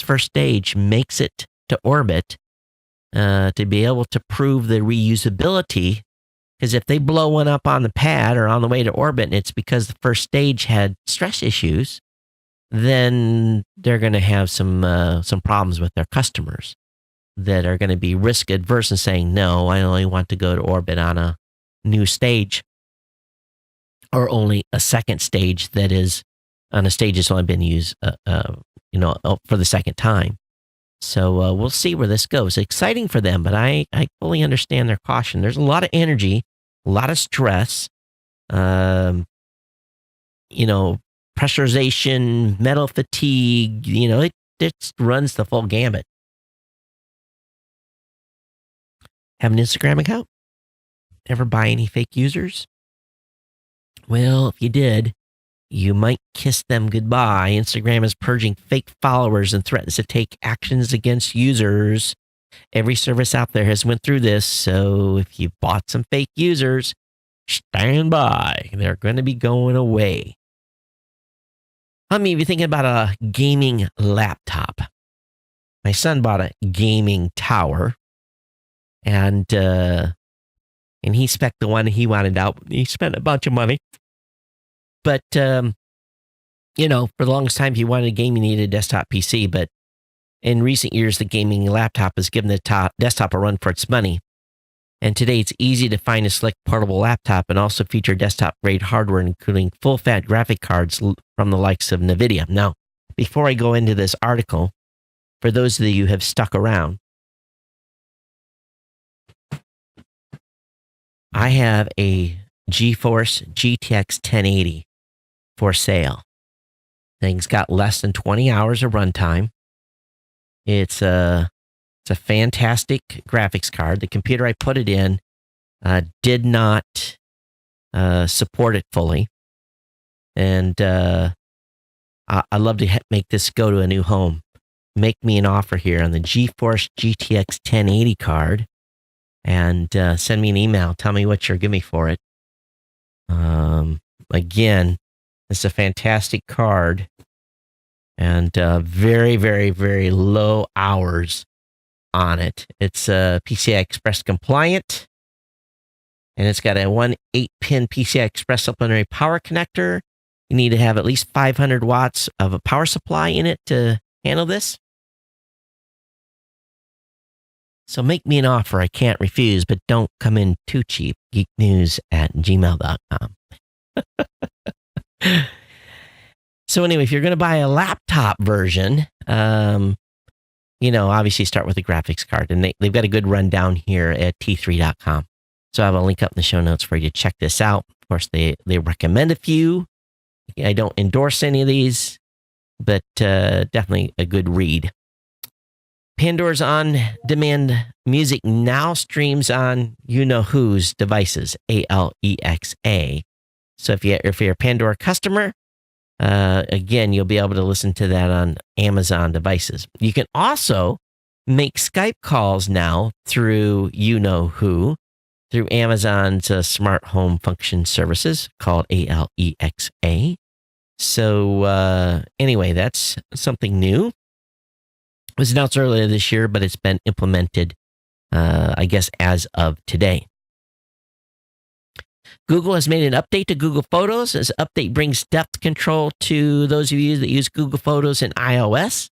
first stage makes it to orbit to be able to prove the reusability. Because if they blow one up on the pad or on the way to orbit, and it's because the first stage had stress issues, then they're going to have some problems with their customers that are going to be risk adverse and saying, no, I only want to go to orbit on a new stage, or only a second stage that is on a stage that's only been used, for the second time. So we'll see where this goes. Exciting for them, but I fully understand their caution. There's a lot of energy, a lot of stress, pressurization, metal fatigue, it runs the full gambit. Have an Instagram account? Ever buy any fake users? Well, if you did, you might kiss them goodbye. Instagram is purging fake followers and threatens to take actions against users. Every service out there has went through this, so if you bought some fake users, stand by. They're going to be going away. I mean, if you're thinking about a gaming laptop. My son bought a gaming tower, and he spec'd the one he wanted out. He spent a bunch of money. But, for the longest time, if you wanted a game, you needed a desktop PC. But in recent years, the gaming laptop has given the desktop a run for its money. And today, it's easy to find a slick portable laptop and also feature desktop-grade hardware, including full-fat graphic cards from the likes of NVIDIA. Now, before I go into this article, for those of you who have stuck around, I have a GeForce GTX 1080 for sale. Thing's got less than 20 hours of runtime. It's a fantastic graphics card. The computer I put it in did not support it fully. And I'd love to make this go to a new home. Make me an offer here on the GeForce GTX 1080 card and send me an email. Tell me what you'll give me for it. Again, it's a fantastic card and very, very, very low hours on it. It's PCI Express compliant, and it's got a 8-pin PCI Express supplementary power connector. You need to have at least 500 watts of a power supply in it to handle this. So make me an offer I can't refuse, but don't come in too cheap. geeknews@gmail.com. So anyway, if you're going to buy a laptop version, obviously start with the graphics card. And they've got a good rundown here at t3.com. So I have a link up in the show notes for you to check this out. Of course, they recommend a few. I don't endorse any of these, but definitely a good read. Pandora's on-demand music now streams on you-know-whose devices, Alexa. So if you're a Pandora customer, again, you'll be able to listen to that on Amazon devices. You can also make Skype calls now through you-know-who, through Amazon's smart home function services called Alexa. So anyway, that's something new. It was announced earlier this year, but it's been implemented, I guess, as of today. Google has made an update to Google Photos. This update brings depth control to those of you that use Google Photos in iOS.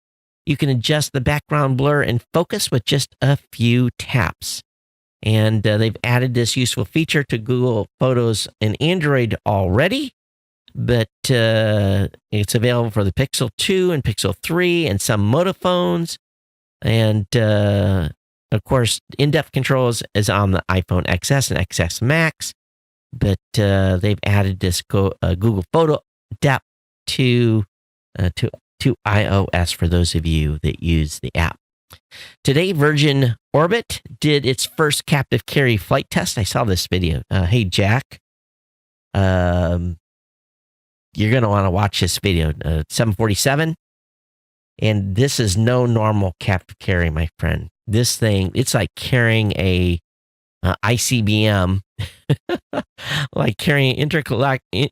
You can adjust the background blur and focus with just a few taps. And they've added this useful feature to Google Photos in Android already, but it's available for the Pixel 2 and Pixel 3 and some Moto phones. And, of course, in-depth control is on the iPhone XS and XS Max, but they've added this Google Photo depth to iOS for those of you that use the app. Today, Virgin Orbit did its first captive carry flight test. I saw this video. Hey, Jack, you're going to want to watch this video. 747. And this is no normal captive carry, my friend. This thing, it's like carrying a ICBM, like carrying an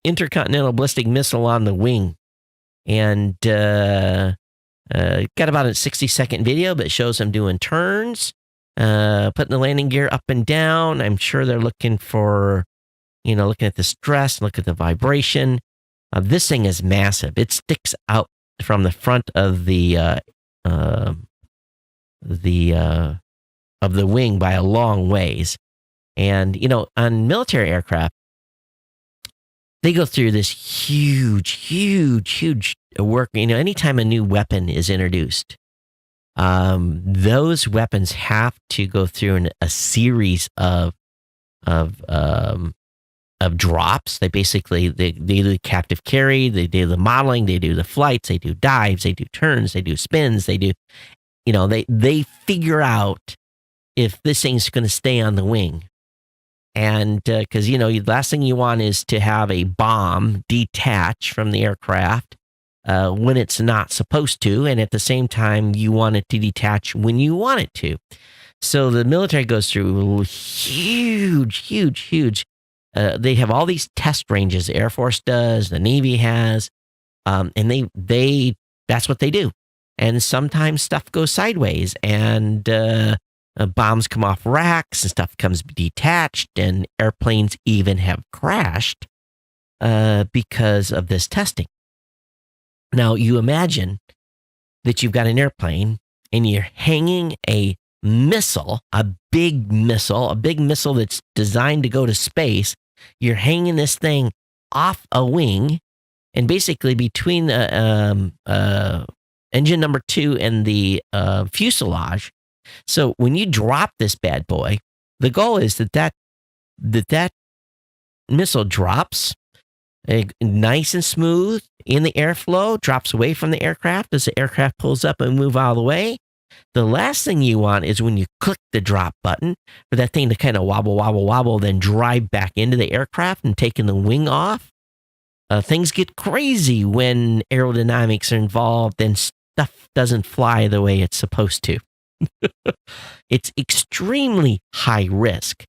intercontinental ballistic missile on the wing. And got about a 60-second video, but it shows them doing turns, putting the landing gear up and down. I'm sure they're looking for, looking at the stress, look at the vibration. This thing is massive. It sticks out from the front of the wing by a long ways. And, on military aircraft, they go through this huge work. Anytime a new weapon is introduced, those weapons have to go through a series of drops. They basically they do the captive carry, they do the modeling, they do the flights, they do dives, they do turns, they do spins, they do, they figure out if this thing's going to stay on the wing. And because, the last thing you want is to have a bomb detach from the aircraft when it's not supposed to. And at the same time, you want it to detach when you want it to. So the military goes through huge. They have all these test ranges. The Air Force does, the Navy has, and they that's what they do. And sometimes stuff goes sideways, and bombs come off racks and stuff comes detached, and airplanes even have crashed because of this testing. Now, you imagine that you've got an airplane and you're hanging a missile, a big missile that's designed to go to space. You're hanging this thing off a wing, and basically between the engine number 2 and the fuselage. So when you drop this bad boy, the goal is that missile drops, nice and smooth in the airflow, drops away from the aircraft as the aircraft pulls up and move out of the way. The last thing you want is when you click the drop button for that thing to kind of wobble, then drive back into the aircraft and taking the wing off. Things get crazy when aerodynamics are involved and stuff doesn't fly the way it's supposed to. It's extremely high risk.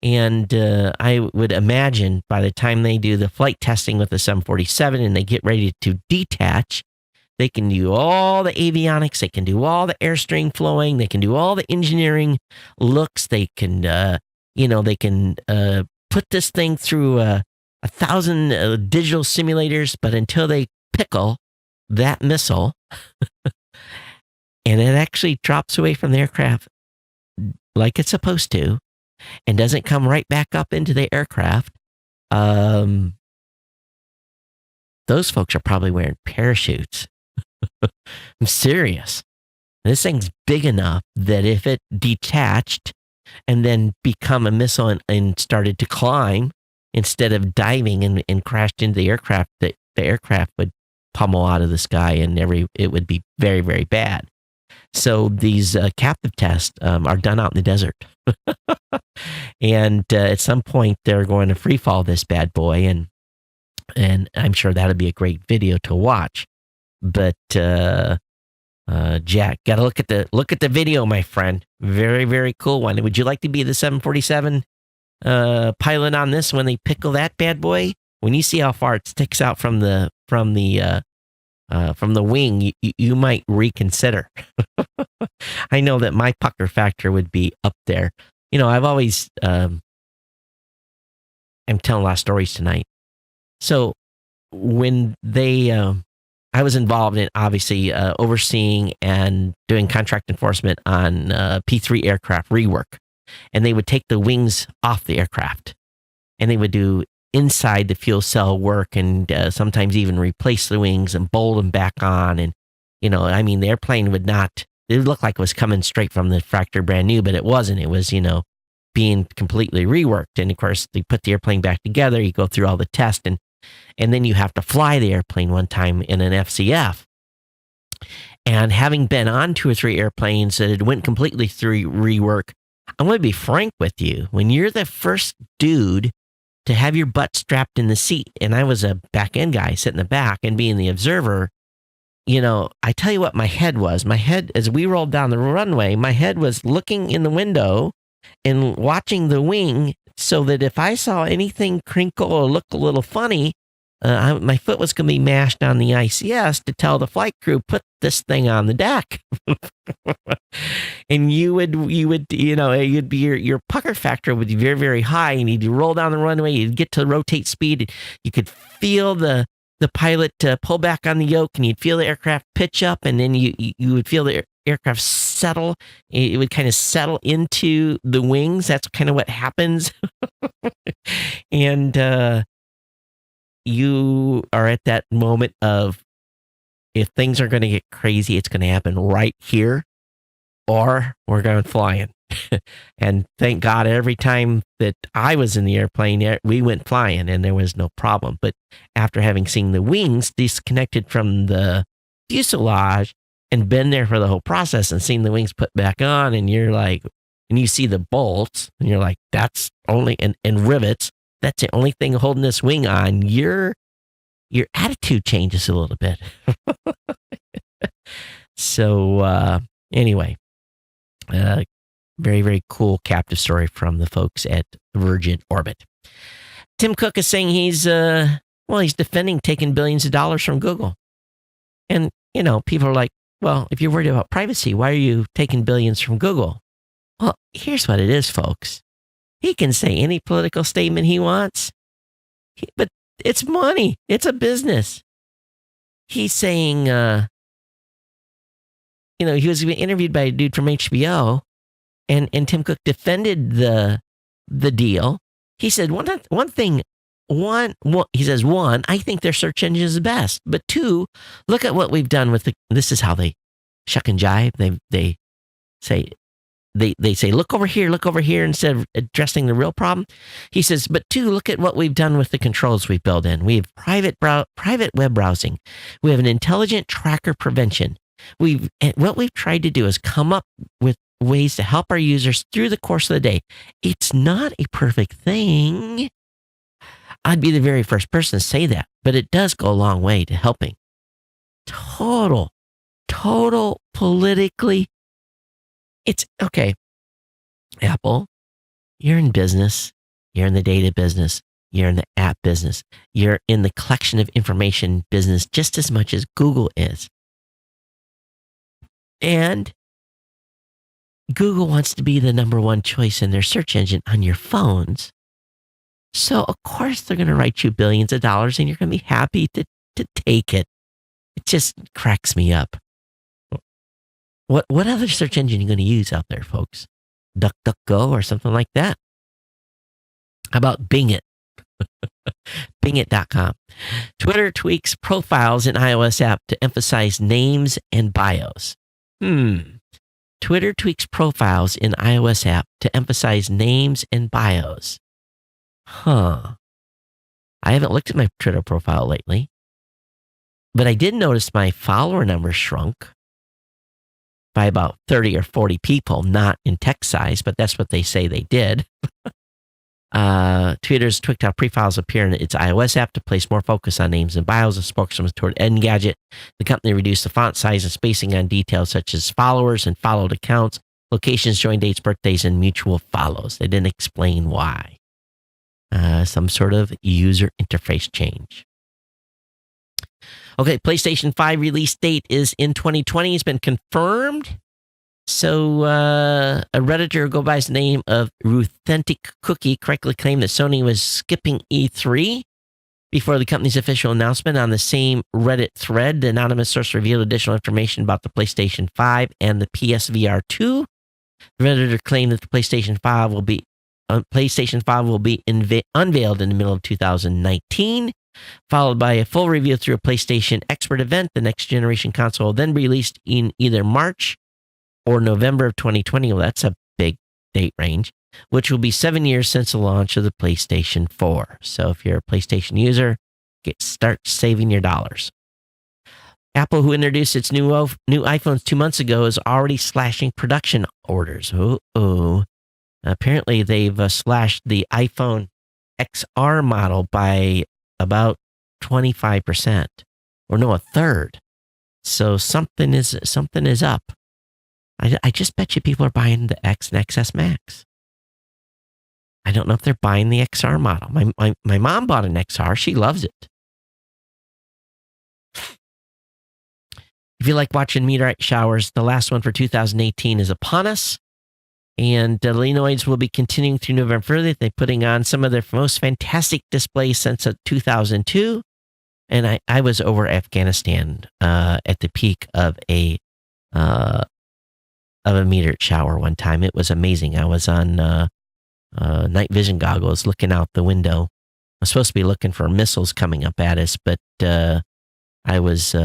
And I would imagine by the time they do the flight testing with the 747 and they get ready to detach, they can do all the avionics, they can do all the airstream flowing, they can do all the engineering looks, they can, put this thing through 1,000 digital simulators, but until they pickle that missile and it actually drops away from the aircraft like it's supposed to and doesn't come right back up into the aircraft, those folks are probably wearing parachutes. I'm serious. This thing's big enough that if it detached and then become a missile and started to climb instead of diving and crashed into the aircraft, the aircraft would pummel out of the sky and it would be very, very bad. So these captive tests are done out in the desert. And at some point they're going to free fall this bad boy, and I'm sure that'll be a great video to watch. But Jack, gotta look at the video, my friend. Very, very cool one. Would you like to be the 747 pilot on this when they pickle that bad boy? When you see how far it sticks out from the wing, you might reconsider. I know that my pucker factor would be up there. You know, I've always, I'm telling a lot of stories tonight. So when I was involved in obviously overseeing and doing contract enforcement on P3 aircraft rework. And they would take the wings off the aircraft and they would do inside the fuel cell work and sometimes even replace the wings and bolt them back on. And, the airplane would not, it would look like it was coming straight from the factory brand new, but it wasn't. It was, being completely reworked. And of course, they put the airplane back together. You go through all the tests and then you have to fly the airplane one time in an FCF. And having been on 2 or 3 airplanes that had went completely through rework, I'm going to be frank with you. When you're the first dude to have your butt strapped in the seat, and I was a back end guy sitting in the back and being the observer, I tell you what my head was. My head, as we rolled down the runway, my head was looking in the window and watching the wing so that if I saw anything crinkle or look a little funny, my foot was going to be mashed on the ICS to tell the flight crew, put this thing on the deck. And you'd be your pucker factor would be very, very high, and you'd roll down the runway, you'd get to rotate speed, you could feel the pilot pull back on the yoke, and you'd feel the aircraft pitch up, and then you would feel the aircraft settle. It would kind of settle into the wings. That's kind of what happens. And you are at that moment of, if things are going to get crazy, it's going to happen right here, or we're going flying. And thank God every time that I was in the airplane, we went flying and there was no problem. But after having seen the wings disconnected from the fuselage and been there for the whole process and seen the wings put back on, and you're like, and you see the bolts and you're like, that's only, and rivets, that's the only thing holding this wing on, your attitude changes a little bit. So anyway, very, very cool captive story from the folks at Virgin Orbit. Tim Cook is saying he's defending taking billions of dollars from Google. And, people are like, well, if you're worried about privacy, why are you taking billions from Google? Well, here's what it is, folks. He can say any political statement he wants, but it's money. It's a business. He's saying, he was being interviewed by a dude from HBO, and Tim Cook defended the deal. He said, he says, one, I think their search engine is the best. But 2, look at what we've done with this is how they shuck and jive. They say, they say, look over here, instead of addressing the real problem. He says, but two, look at what we've done with the controls we've built in. We have private web browsing. We have an intelligent tracker prevention. What we've tried to do is come up with ways to help our users through the course of the day. It's not a perfect thing. I'd be the very first person to say that, but it does go a long way to helping. Total politically. It's okay. Apple, you're in business. You're in the data business. You're in the app business. You're in the collection of information business just as much as Google is. And Google wants to be the number one choice in their search engine on your phones. So, of course, they're going to write you billions of dollars and you're going to be happy to take it. It just cracks me up. What other search engine are you going to use out there, folks? DuckDuckGo or something like that? How about Bing It? Bingit.com. Twitter tweaks profiles in iOS app to emphasize names and bios. Twitter tweaks profiles in iOS app to emphasize names and bios. I haven't looked at my Twitter profile lately, but I did notice my follower number shrunk by about 30 or 40 people, not in text size, but that's what they say they did. Twitter's tweaked how profiles appear in its iOS app to place more focus on names and bios. A spokesman toward Engadget. The company reduced the font size and spacing on details such as followers and followed accounts, locations, join dates, birthdays, and mutual follows. They didn't explain why. Some sort of user interface change. Okay, PlayStation 5 release date is in 2020. It's been confirmed. So a Redditor who goes by the name of Ruthentic Cookie correctly claimed that Sony was skipping E3 before the company's official announcement. On the same Reddit thread, the anonymous source revealed additional information about the PlayStation 5 and the PSVR 2. The Redditor claimed that the PlayStation 5 will be unveiled in the middle of 2019. Followed by a full review through a PlayStation Expert event. The next generation console will then be released in either March or November of 2020. Well, that's a big date range, which will be 7 years since the launch of the PlayStation 4. So if you're a PlayStation user, start saving your dollars. Apple, who introduced its new iPhones 2 months ago, is already slashing production orders. Apparently, they've slashed the iPhone XR model by about 25%, or no, a third. So something is up. I just bet you people are buying the X and XS Max. I don't know if they're buying the XR model. My mom bought an XR. She loves it. If you like watching meteorite showers, the last one for 2018 is upon us. And the Illinois will be continuing through November 30th. They're putting on some of their most fantastic displays since 2002. And I was over Afghanistan at the peak of a meteor shower one time. It was amazing. I was on night vision goggles looking out the window. I was supposed to be looking for missiles coming up at us, but I was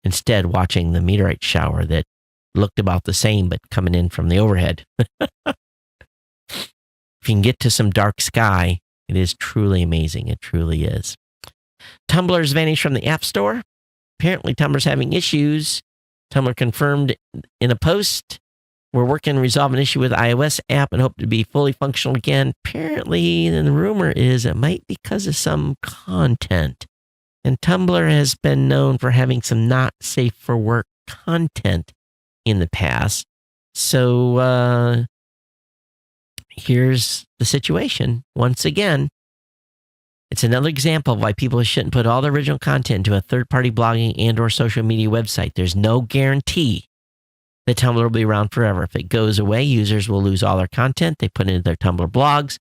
instead watching the meteorite shower that looked about the same, but coming in from the overhead. If you can get to some dark sky, it is truly amazing. It truly is. Tumblr's vanished from the App Store. Apparently, Tumblr's having issues. Tumblr confirmed in a post, we're working to resolve an issue with the iOS app and hope to be fully functional again. Apparently, the rumor is it might be because of some content. And Tumblr has been known for having some not safe for work content in the past. So here's the situation. Once again, it's another example of why people shouldn't put all the original content into a third-party blogging and or social media website. There's no guarantee that Tumblr will be around forever. If it goes away, users will lose all their content they put into their Tumblr blogs.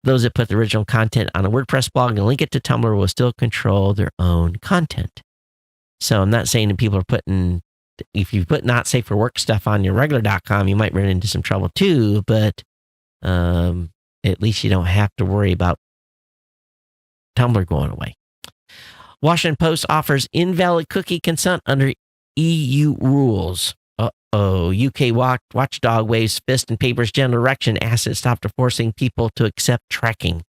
Those that put the original content on a WordPress blog and link it to Tumblr will still control their own content. So I'm not saying that people are putting, if you put not safe for work stuff on your regular.com, you might run into some trouble too, but at least you don't have to worry about Tumblr going away. Washington Post offers invalid cookie consent under EU rules. UK watchdog waves fist in paper's general direction, asks it to stop forcing people to accept tracking.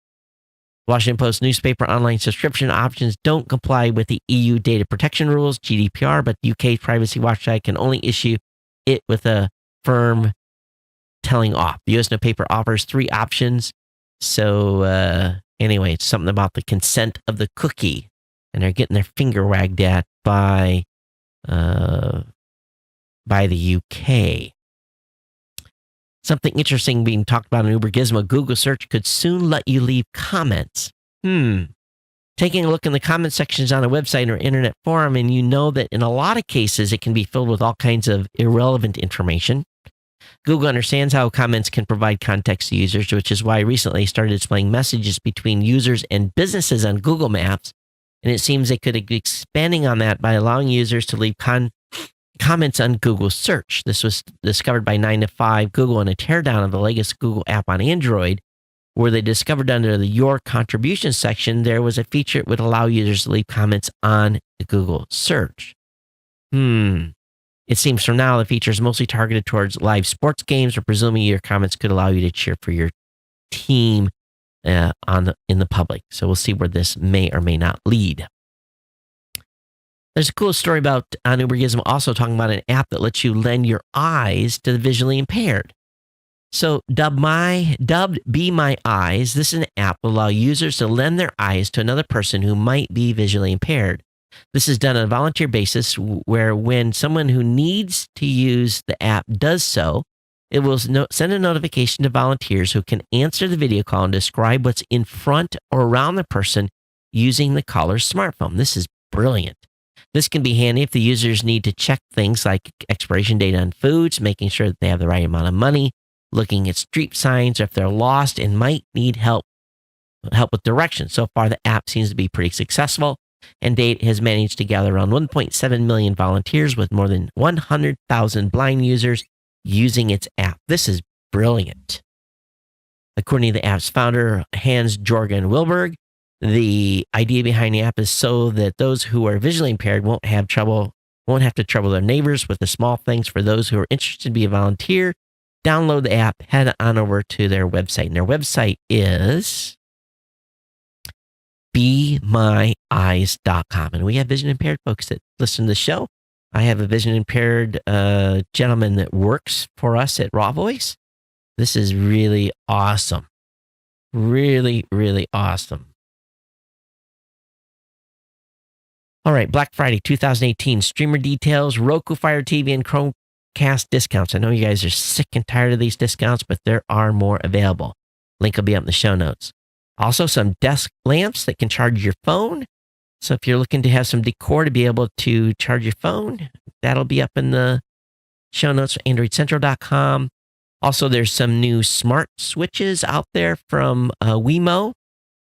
Washington Post newspaper online subscription options don't comply with the EU data protection rules, GDPR, but the UK's privacy watchdog can only issue it with a firm telling off. The US newspaper offers 3 options. So anyway, it's something about the consent of the cookie, and they're getting their finger wagged at by the UK. Something interesting being talked about in Uber Gizmo, Google search could soon let you leave comments. Taking a look in the comment sections on a website or internet forum, and you know that in a lot of cases, it can be filled with all kinds of irrelevant information. Google understands how comments can provide context to users, which is why recently started displaying messages between users and businesses on Google Maps. And it seems they could be expanding on that by allowing users to leave comments on Google search. This was discovered by 9 to 5 Google in a teardown of the latest Google app on Android, where they discovered under the Your Contribution section, there was a feature that would allow users to leave comments on Google search. It seems from now the feature is mostly targeted towards live sports games, or presuming your comments could allow you to cheer for your team in the public. So we'll see where this may or may not lead. There's a cool story about on Uber Gizmo also talking about an app that lets you lend your eyes to the visually impaired. So dubbed Be My Eyes, this is an app that will allow users to lend their eyes to another person who might be visually impaired. This is done on a volunteer basis, where when someone who needs to use the app does so, it will send a notification to volunteers who can answer the video call and describe what's in front or around the person using the caller's smartphone. This is brilliant. This can be handy if the users need to check things like expiration date on foods, making sure that they have the right amount of money, looking at street signs, or if they're lost and might need help with directions. So far, the app seems to be pretty successful, and date has managed to gather around 1.7 million volunteers with more than 100,000 blind users using its app. This is brilliant. According to the app's founder, Hans Jorgen Wilberg, the idea behind the app is so that those who are visually impaired won't have to trouble their neighbors with the small things. For those who are interested to be a volunteer, download the app, head on over to their website. And their website is BeMyEyes.com. And we have vision impaired folks that listen to the show. I have a vision impaired gentleman that works for us at Raw Voice. This is really awesome. Really, really awesome. All right, Black Friday 2018, streamer details, Roku Fire TV, and Chromecast discounts. I know you guys are sick and tired of these discounts, but there are more available. Link will be up in the show notes. Also, some desk lamps that can charge your phone. So if you're looking to have some decor to be able to charge your phone, that'll be up in the show notes for AndroidCentral.com. Also, there's some new smart switches out there from Wemo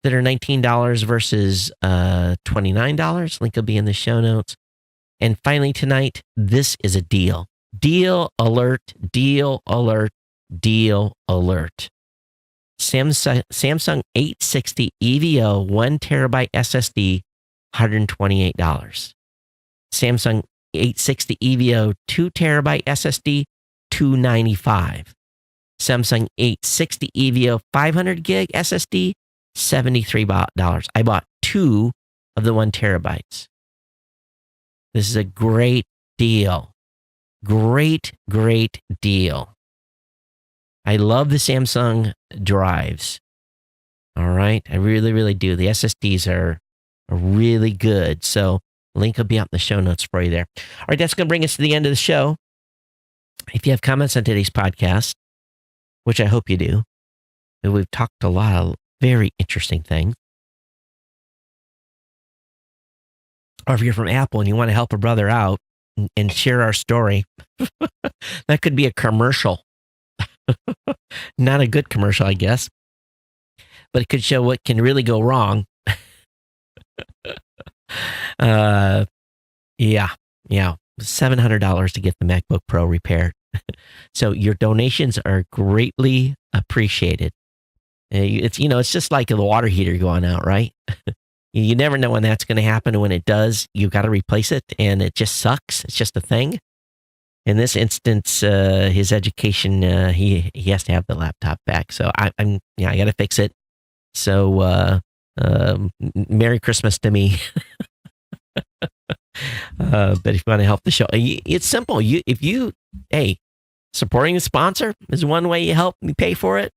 that are $19 versus $29. Link will be in the show notes. And finally tonight, this is a deal. Deal alert, deal alert, deal alert. Samsung 860 EVO 1 terabyte SSD, $128. Samsung 860 EVO 2 terabyte SSD, $295. Samsung 860 EVO 500 gig SSD, $73. I bought 2 of the 1 terabytes. This is a great deal. Great, great deal. I love the Samsung drives. All right. I really, really do. The SSDs are really good. So link will be up in the show notes for you there. All right. That's going to bring us to the end of the show. If you have comments on today's podcast, which I hope you do, and we've talked a lot of very interesting things. Or if you're from Apple and you want to help a brother out and share our story, that could be a commercial. Not a good commercial, I guess, but it could show what can really go wrong. Yeah, $700 to get the MacBook Pro repaired. So your donations are greatly appreciated. It's just like the water heater going out, right? You never know when that's going to happen, and when it does, you've got to replace it, and it just sucks. It's just a thing. in this instance, his education, he has to have the laptop back. So I got to fix it. So Merry Christmas to me. But if you want to help the show, it's simple. Supporting the sponsor is one way you help me pay for it.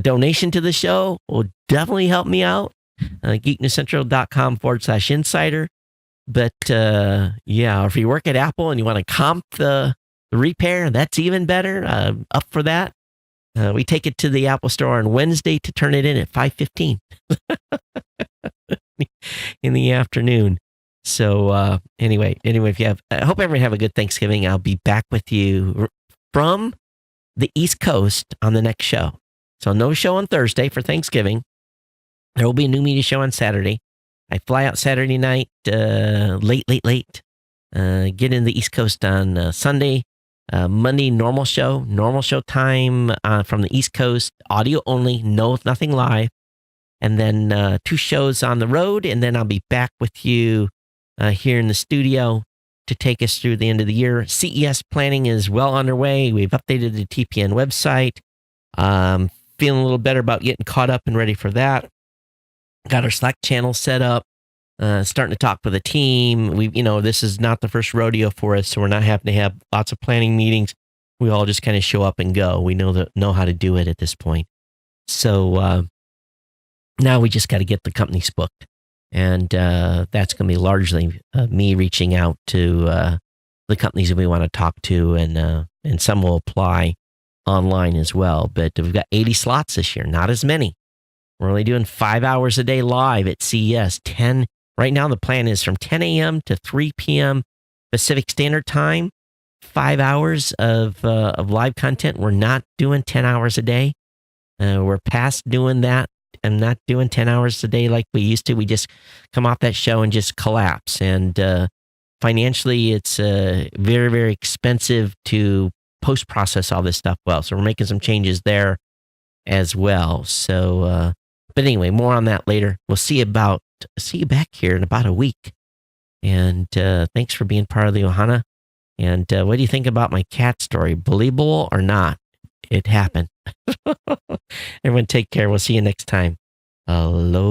Donation to the show will definitely help me out. geeknewscentral.com/insider. But if you work at Apple and you want to comp the repair, that's even better. Up for that. We take it to the Apple Store on Wednesday to turn it in at 5:15 in the afternoon. So anyway, I hope everyone have a good Thanksgiving. I'll be back with you from the East Coast on the next show. So no show on Thursday for Thanksgiving. There will be a new media show on Saturday. I fly out Saturday night, late. Get in the East Coast on Sunday. Monday, normal show time from the East Coast, audio only, nothing live. And then 2 shows on the road, and then I'll be back with you here in the studio to take us through the end of the year. CES planning is well underway. We've updated the TPN website. Feeling a little better about getting caught up and ready for that. Got our Slack channel set up. Starting to talk with the team. This is not the first rodeo for us, so we're not having to have lots of planning meetings. We all just kind of show up and go. We know how to do it at this point. So now we just got to get the companies booked, and that's going to be largely me reaching out to the companies that we want to talk to, and some will apply online as well. But we've got 80 slots this year, not as many. We're only doing 5 hours a day live at CES. Right now, the plan is from 10 a.m. to 3 p.m. Pacific Standard Time, 5 hours of live content. We're not doing 10 hours a day. We're past doing that. I'm not doing 10 hours a day like we used to. We just come off that show and just collapse. And financially, it's very, very expensive to post-process all this stuff well. So we're making some changes there as well. So, but anyway, more on that later. We'll see you back here in about a week. And thanks for being part of the Ohana. And what do you think about my cat story? Believable or not? It happened. Everyone take care. We'll see you next time. Aloha.